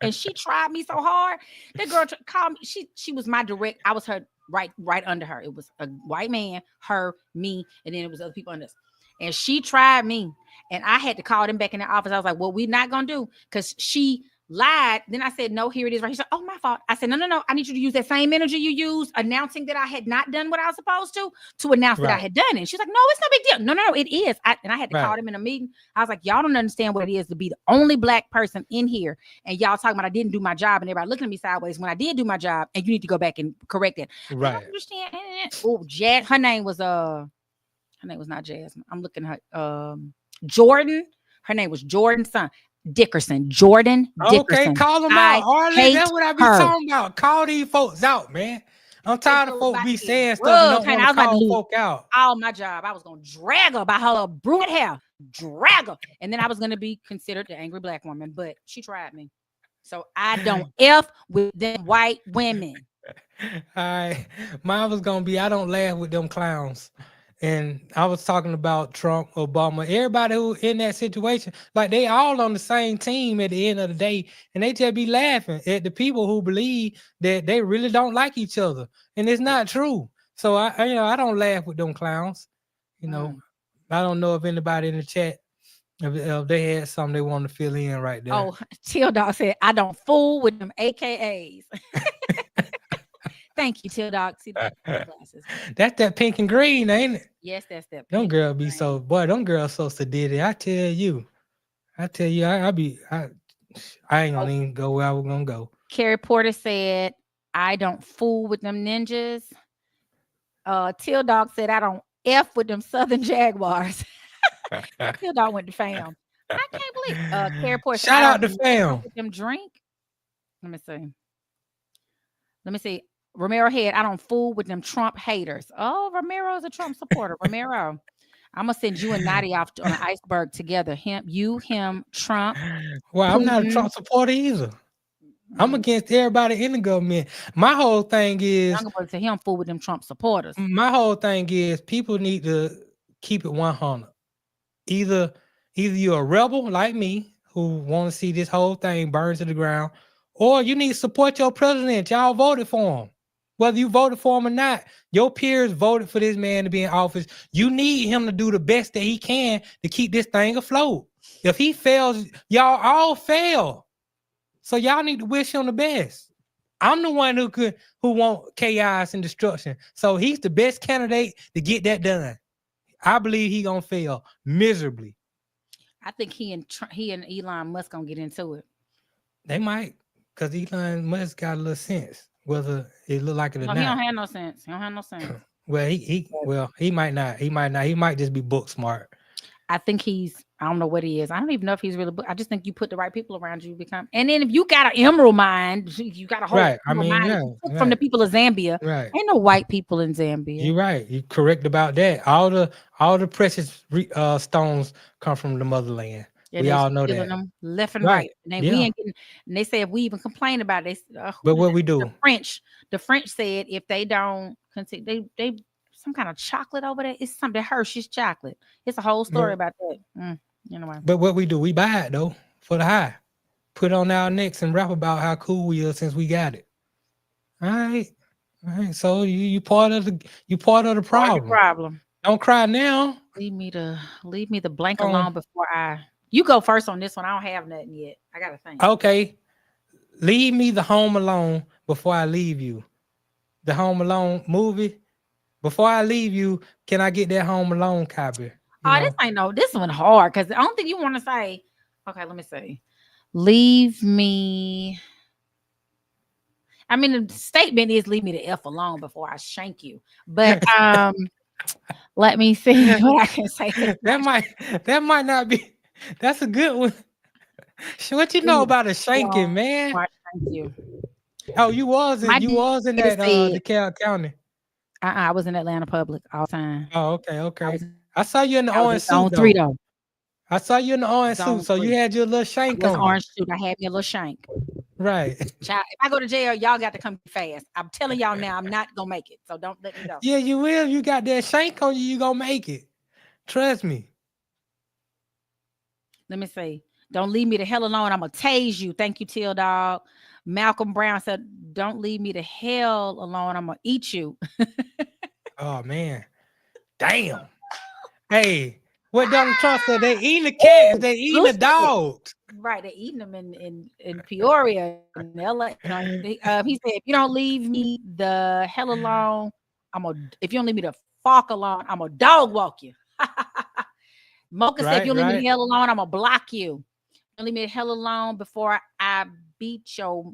and she tried me so hard. That girl called me. She was my direct. I was her right under her. It was a white man, her, me, and then it was other people under us. And she tried me, and I had to call them back in the office. I was like, "What we're not gonna do?" Because she lied. Then I said, "No, here it is." Right? He said, "Oh, my fault." I said, "No. I need you to use that same energy you used announcing that I had not done what I was supposed to announce that I had done it." She's like, "No, it's no big deal." No, it is. And I had to call them in a meeting. I was like, "Y'all don't understand what it is to be the only black person in here, and y'all talking about I didn't do my job, and everybody looking at me sideways when I did do my job, and you need to go back and correct it." Right? I don't understand. Oh, her name was not Jasmine. I'm looking at her. Jordan. Her name was Jordan Dickerson. Jordan Dickerson. Okay, call them out. Arle, that's what I be talking about. Call these folks out, man. I'm tired of folks be saying stuff and don't want to call folk out. All my job. I was going to drag her by her little brunette hair. Drag her. And then I was going to be considered the angry black woman. But she tried me. So I don't F with them white women. All right. Mine was going to be, I don't laugh with them clowns. And I was talking about Trump, Obama, everybody who in that situation, like they all on the same team at the end of the day, and they just be laughing at the people who believe that they really don't like each other, and it's not true. So I don't laugh with them clowns. I don't know if anybody in the chat if they had something they want to fill in right there. Oh, Till Dog said, "I don't fool with them AKAs." Thank you, Till Dog. See the glasses. That's that pink and green, ain't it? Yes, that's that. Them girls be so them girls so sadistic. I tell you, I ain't gonna even go where I was gonna go. Carrie Porter said, "I don't fool with them ninjas." Till Dog said, "I don't F with them Southern Jaguars." Till Dog went to fam. I can't believe Carrie Porter. Shout out to fam. With them drink. Let me see. Romero head, "I don't fool with them Trump haters." Oh, Romero's a Trump supporter. Romero, I'm gonna send you and Notty off on an iceberg together. Him, Trump. Well, I'm not a Trump supporter either. I'm against everybody in the government. My whole thing is, Younger brother said he don't fool with them Trump supporters. my whole thing is people need to keep it 100. Either you're a rebel like me who want to see this whole thing burn to the ground, or you need to support your president. Y'all voted for him. Whether you voted for him or not, your peers voted for this man to be in office. You need him to do the best that he can to keep this thing afloat. If he fails, y'all all fail. So y'all need to wish him the best. I'm the one who want chaos and destruction. So he's the best candidate to get that done. I believe he gonna fail miserably. I think he and Elon Musk gonna get into it. They might, because Elon Musk got a little sense, whether it look like it or not. He don't have no sense. He don't have no sense. Well, he might not. He might just be book smart. I think I don't know what he is. I don't even know if he's really, I just think you put the right people around you, and then if you got an emerald mind, you got a whole right. I mean, mind from the people of Zambia. Right. Ain't no white people in Zambia. You're right. You're correct about that. All the precious stones come from the motherland. We all know that. Them left and right. And we ain't getting, and they say if we even complain about it, but what we do? The French said if they don't continue, they some kind of chocolate over there. It's something Hershey's chocolate. It's a whole story about that. But what we do, we buy it though for the high. Put on our necks and rap about how cool we are since we got it. All right. So you part of the problem. Don't cry now. Leave me the blank alone before you go first on this one. I don't have nothing yet. I gotta think. Okay. Leave me the Home Alone before I leave you. The Home Alone movie. Before I leave you, can I get that Home Alone copy? This one hard because I don't think you want to say, okay, let me see. Leave me. I mean, the statement is leave me the F alone before I shank you. But let me see what I can say. That might not be. That's a good one. What you know about a shanking, man? Thank you. Oh, you was in that DeKalb County. I was in Atlanta Public all the time. Oh, okay. I saw you in the orange suit. On 3 though. I saw you in the orange suit, so you had your little shank on. Orange suit. I had me a little shank. Right. Child, if I go to jail, y'all got to come fast. I'm telling y'all now, I'm not gonna make it. So don't let me know. Yeah, you will. You got that shank on you. You gonna make it. Trust me. Let me see. Don't leave me the hell alone. I'm gonna tase you. Thank you, Till Dog. Malcolm Brown said, "Don't leave me the hell alone. I'm gonna eat you." Oh man, damn. Hey, what Donald Trump said? They eating the cats. They eating the dogs. Right, they eating them in Peoria, in LA. He said, "If you don't leave me the hell alone, if you don't leave me the fuck alone, I'm gonna dog walk you." Mocha said, "If you don't leave me the hell alone, I'm gonna block you. Don't leave me the hell alone before I beat your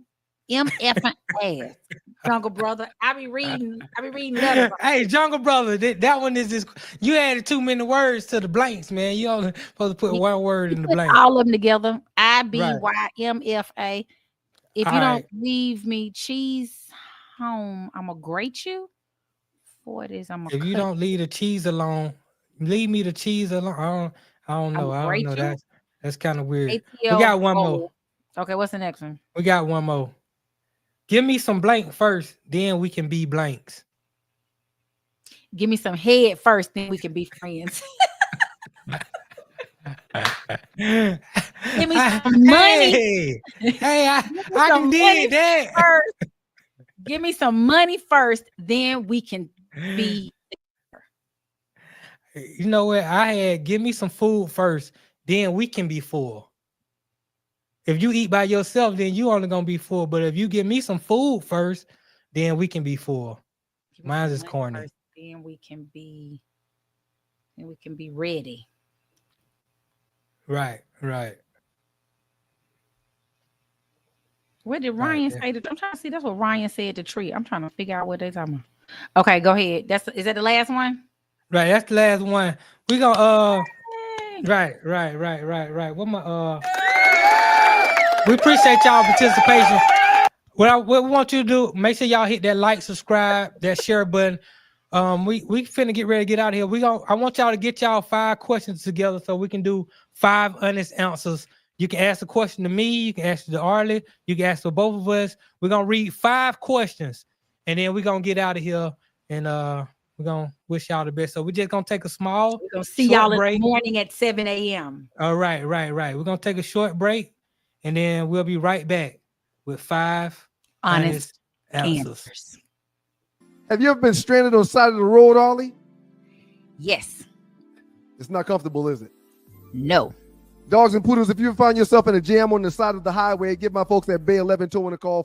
MF ass." Jungle Brother, I be reading letters. Hey, Jungle Brother, that one is just, you added too many words to the blanks, man. You only supposed to put one word in the blank. All of them together. IBYMFA. If you don't leave me cheese home, I'm gonna grate you. For this, if you don't leave the cheese alone, leave me the cheese alone. I don't know. That's kind of weird. ATL we got one more. Okay, what's the next one? We got one more. Give me some blank first, then we can be blanks. Give me some head first, then we can be friends. Give me some money. Hey, I can dig that. First. Give me some money first, then we can be. You know what? I had give me some food first, then we can be full. If you eat by yourself, then you only gonna be full. But if you give me some food first, then we can be full. Mine's is corny. First, then we can be ready. Right. Where did Ryan say that? I'm trying to see. That's what Ryan said to Tree. I'm trying to figure out what they're talking about. Okay, go ahead. Is that the last one? Right, that's the last one. We gonna right. What my we appreciate y'all participation. What we want you to do, make sure y'all hit that like, subscribe, that share button. We finna get ready to get out of here. I want y'all to get y'all 5 questions together so we can do 5 honest answers. You can ask a question to me. You can ask it to Arle. You can ask to both of us. We're going to read 5 questions, and then we're going to get out of here, and we're going to wish y'all the best. So we're just going to take a small We're going to see short y'all break. in the morning at 7 a.m. All right. We're going to take a short break, and then we'll be right back with 5 honest answers. Have you ever been stranded on the side of the road, Arle? Yes. It's not comfortable, is it? No. Dogs and poodles, if you find yourself in a jam on the side of the highway, give my folks at Bay 11 Towing a call,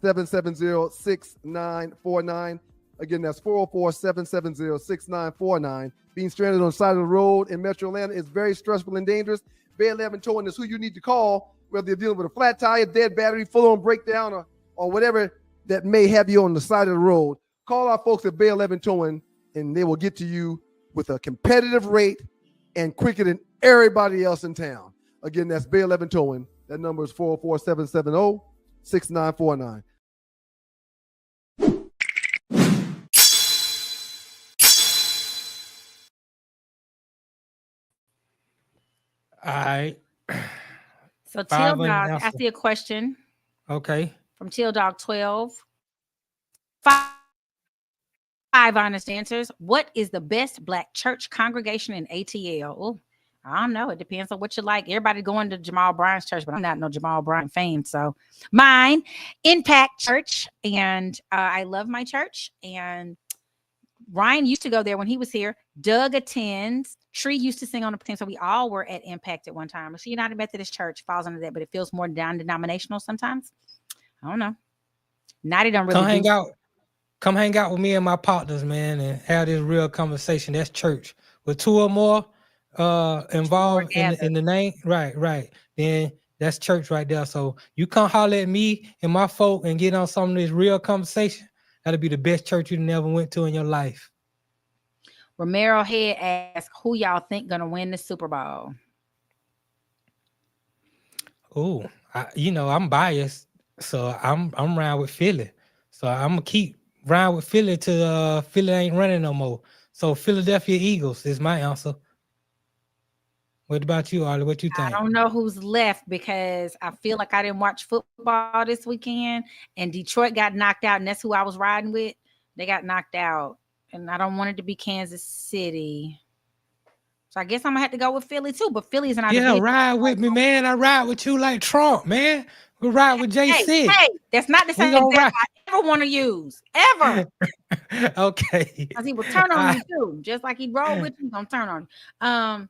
404-770-6949. Again, that's 404-770-6949. Being stranded on the side of the road in Metro Atlanta is very stressful and dangerous. Bay 11 Towing is who you need to call, whether you're dealing with a flat tire, dead battery, full-on breakdown, or whatever that may have you on the side of the road. Call our folks at Bay 11 Towing, and they will get to you with a competitive rate and quicker than everybody else in town. Again, that's Bay 11 Towing. That number is 404-770-6949. All right. So 5 Teal Dog, unanswered. I see a question Okay. from Teal Dog 12. 5 honest answers. What is the best Black church congregation in ATL? Oh, I don't know. It depends on what you like. Everybody going to Jamal Bryant's church, but I'm not no Jamal Bryant fan. So mine, Impact Church. And I love my church. And Ryan used to go there when he was here. Doug attends. Tree used to sing on the team. So we all were at Impact at one time. So United Methodist Church falls under that, but it feels more non-denominational sometimes. I don't know. Notty don't really Come hang out with me and my partners, man, and have this real conversation. That's church. With 2 or more involved in the name, right. Then that's church right there. So you come holler at me and my folk and get on some of this real conversation. That'll be the best church you never went to in your life. Romero Head asks, who y'all think gonna win the Super Bowl? Oh, I'm biased, so I'm riding with Philly. So I'm gonna keep riding with Philly till Philly ain't running no more. So Philadelphia Eagles is my answer. What about you, Arle? What you think? I don't know who's left because I feel like I didn't watch football this weekend, and Detroit got knocked out, and that's who I was riding with. They got knocked out, and I don't want it to be Kansas City. So I guess I'm gonna have to go with Philly too. But Philly's not. Yeah, ride with me, man. I ride with you like Trump, man. We ride with JC. Hey, that's not the same example I ever want to use ever. Okay. Because he will turn on you too, just like he rolled with you. He's gonna turn on you.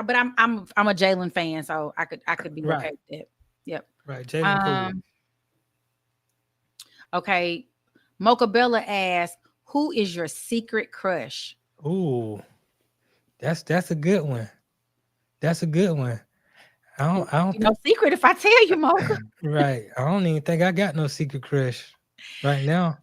But I'm a Jalen fan, so I could be okay with that. Yep. Right, Jalen. Cool. Okay. Mocha Bella asks, who is your secret crush? Ooh, that's a good one. That's a good one. I don't no secret if I tell you, Mocha. Right. I don't even think I got no secret crush right now.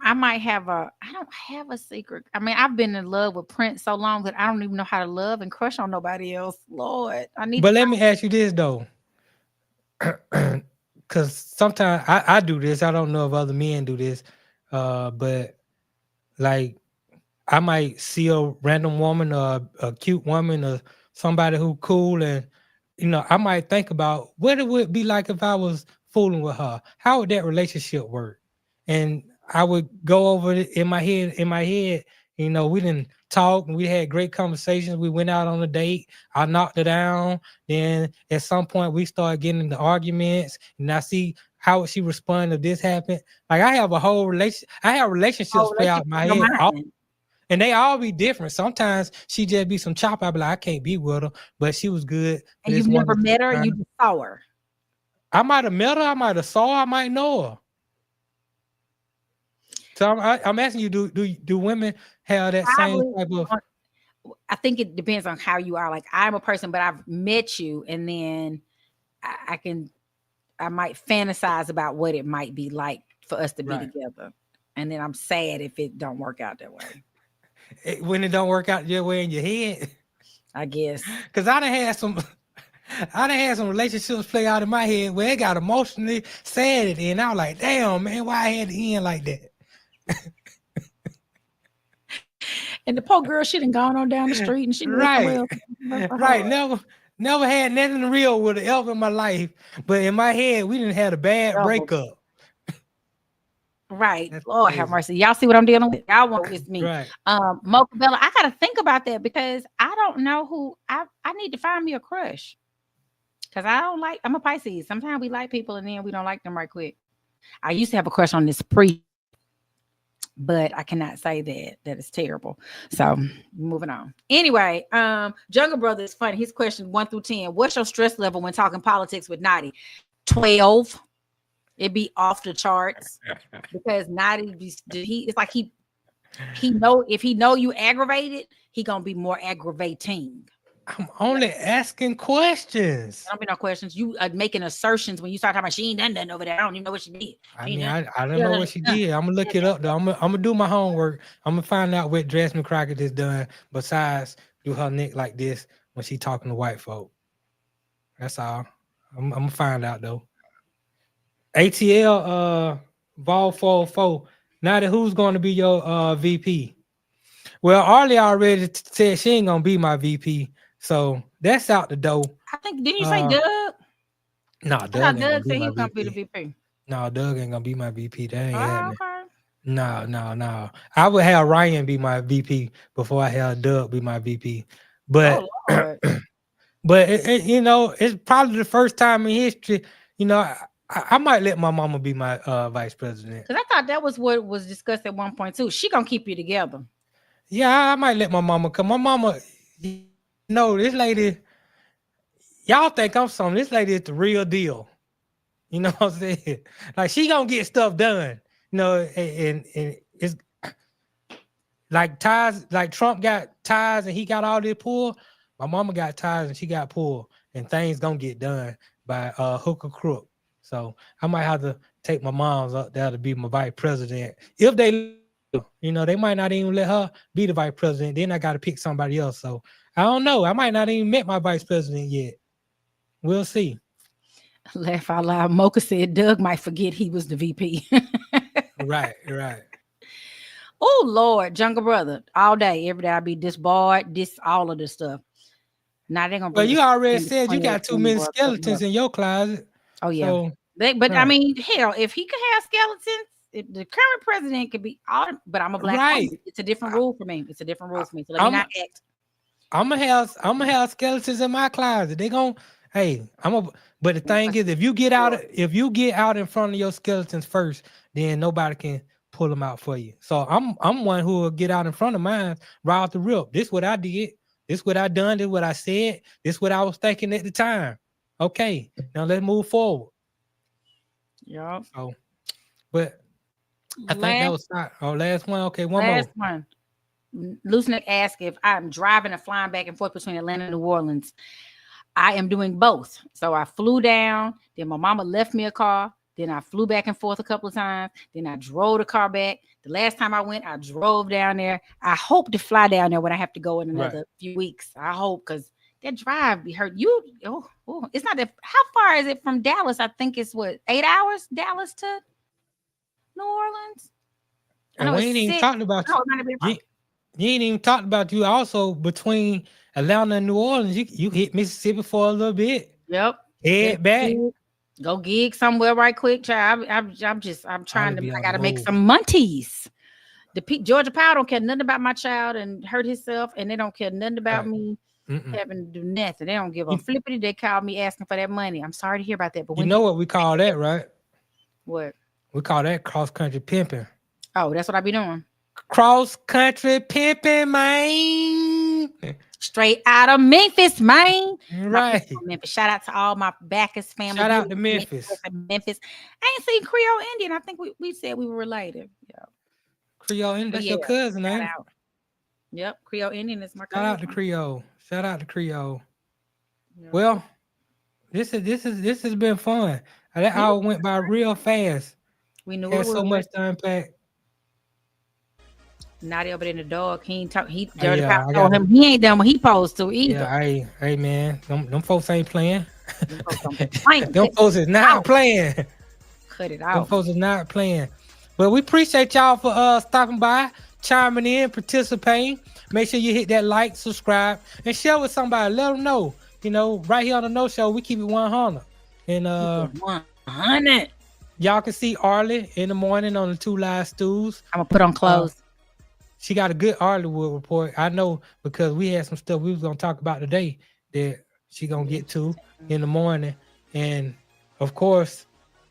I might have I don't have a secret. I mean, I've been in love with Prince so long that I don't even know how to love and crush on nobody else. Lord, I need. But let me ask you this though, because sometimes I do this. I don't know if other men do this, but like I might see a random woman or a cute woman or somebody who cool, and I might think about what it would be like if I was fooling with her. How would that relationship work? And I would go over it in my head. We didn't talk and we had great conversations. We went out on a date. I knocked her down. Then at some point we started getting into arguments, and I see how would she respond if this happened. Like I have relationships play out in my head. And they all be different. Sometimes she just be some chop. I be like, I can't be with her, but she was good. And you've never met her? You just saw her? I might have met her. I might have saw her. I might know her. So I'm asking you, do women have that same type of? I think it depends on how you are. Like I'm a person, but I've met you, and then I might fantasize about what it might be like for us to be together, and then I'm sad if it don't work out that way. When it don't work out your way in your head, I guess. Because I done had some relationships play out in my head where it got emotionally sad at the end. I was like, damn, man, why I had to end like that? And the poor girl, she done gone on down the street and she right. Never Never had nothing real with an elf in my life, but in my head, we didn't have a bad breakup. Right. That's Lord crazy. have mercy. Y'all see what I'm dealing with? Y'all won't with me. Right. Mocha Bella, I gotta think about that because I don't know who I need to find me a crush. Because I'm a Pisces. Sometimes we like people and then we don't like them right quick. I used to have a crush on this priest, but I cannot say that is terrible. So moving on. Anyway, Jungle Brother is funny. His question 1 through 10. What's your stress level when talking politics with Notty? 12. It'd be off the charts because Notty, it's like he know if he know you aggravated, he gonna be more aggravating. I'm only asking questions. Don't be no questions. You are making assertions when you start talking about she ain't done nothing over there. I don't even know what she did. I don't know what she did. I'm gonna look it up though. I'm gonna do my homework. I'm gonna find out what Jasmine Crockett has done besides do her neck like this when she talking to white folk. That's all. I'm gonna find out though. ATL Vol 404. Now that who's going to be your VP? Well, Arle already said she ain't gonna be my VP, so that's out the door. I think didn't you say Doug? No, Doug Doug said he was gonna be the VP. No, Doug ain't gonna be my VP. That ain't happening. Okay. No. I would have Ryan be my VP before I have Doug be my VP. But but you know, it's probably the first time in history, you know. I might let my mama be my vice president. Because I thought that was what was discussed at one point too. She gonna keep you together. Yeah, I might let my mama come. My mama, you know, this lady, y'all think I'm something. This lady is the real deal. You know what I'm saying? Like she gonna get stuff done. You know, and it's like ties, like Trump got ties and he got all this pull. My mama got ties and she got pull, and things gonna get done by hook or crook. So I might have to take my mom's up there to be my vice president. If they, you know, they might not even let her be the vice president. Then I got to pick somebody else. So I don't know. I might not even met my vice president yet. We'll see. Laugh out loud. Mocha said Doug might forget he was the VP. Right. Oh, Lord. Jungle Brother. All day, every day I be disbarred, all of this stuff. Now they're going to Well, you already said you got too many skeletons in your closet. Oh, yeah. So, but I mean, hell, if he could have skeletons, if the current president could be all, but I'm a black woman. It's a different rule for me. It's a different rule for me. So let me not act. I'm gonna have skeletons in my closet. They gonna, but the thing is, if you get out in front of your skeletons first, then nobody can pull them out for you. So I'm one who will get out in front of mine right off the rip. This what I did. This what I done. This what I said. This what I was thinking at the time. Okay, now let's move forward. Yeah. So, but I think that was last one. Okay, last one. Lucinek asked if I'm driving and flying back and forth between Atlanta and New Orleans. I am doing both. So I flew down. Then my mama left me a car. Then I flew back and forth a couple of times. Then I drove the car back. The last time I went, I drove down there. I hope to fly down there when I have to go in another few weeks. I hope, because that drive be hurt. It's not that. How far is it from Dallas? I think it's 8 hours, Dallas to New Orleans. And we ain't even talking about you. You ain't even talked about you also between Atlanta and New Orleans. You hit Mississippi for a little bit. Yep. Head back. Go gig somewhere right quick, child. I'm trying to. I gotta make some munties. Georgia Powell don't care nothing about my child and hurt himself, and they don't care nothing about me. Having to do nothing. They don't give a flippity. They called me asking for that money. I'm sorry to hear about that. But you know what we call that, right? What? We call that cross country pimping. Oh, that's what I be doing. Cross country pimping, man. Straight out of Memphis, man. Right. Memphis. Shout out to all my Bacchus family. Shout out to Memphis. Memphis. I ain't seen Creole Indian. I think we said we were related. Yeah. Creole Indian. That's your cousin, ain't it? Yep. Creole Indian is my cousin. Shout out to Creole. Shout out to Creole. Yep. Well, this has been fun. That hour went by real fast. We knew it had so much to unpack. Notty over there in the dog. He ain't talk. He told him he ain't done what he supposed to either. Yeah, hey man, them folks ain't playing. Them folks is not playing. Cut it out. Them folks is not playing. But we appreciate y'all for stopping by, chiming in, participating. Make sure you hit that like, subscribe, and share with somebody. Let them know you know, right here on the No Show, we keep it 100. And 100. y'all can see Arle in the morning on the 2 Live Stews. I'm gonna put on clothes. She got a good Arlewood report. I know because we had some stuff we was gonna talk about today that she gonna get to in the morning. And of course,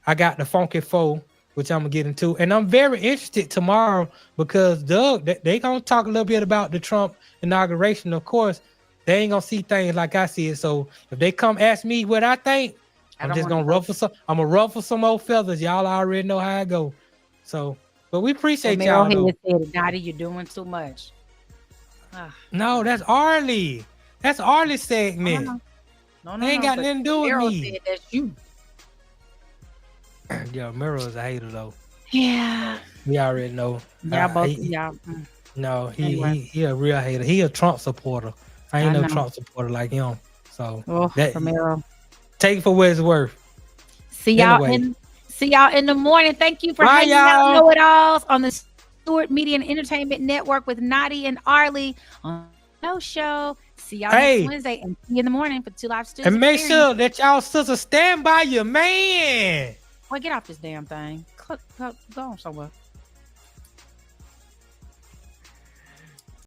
I got the Funky Four, which I'm gonna get into. And I'm very interested tomorrow because Doug, they gonna talk a little bit about the Trump inauguration. Of course, they ain't gonna see things like I see it. So if they come ask me what I think, I'm just gonna ruffle some. I'm gonna ruffle some old feathers. Y'all already know how I go. So, but we appreciate y'all. Said, Notty, you're doing too much. No, that's Arle. That's Arle's segment. No, they ain't got nothing to do with me. Said that's you. Yeah, Mero is a hater though. Yeah. We already know. Y'all both. Y'all. No, Anyway. he a real hater. He a Trump supporter. I ain't no Trump supporter like him. So Romero. Take it for what it's worth. See y'all in the morning. Thank you for hanging out Know It Alls on the Stewart Media and Entertainment Network with Notty and Arle on No Show. See y'all next Wednesday and see you in the morning for 2 Live Stews. And make sure that y'all sisters stand by your man. Boy, get off this damn thing. Go on somewhere.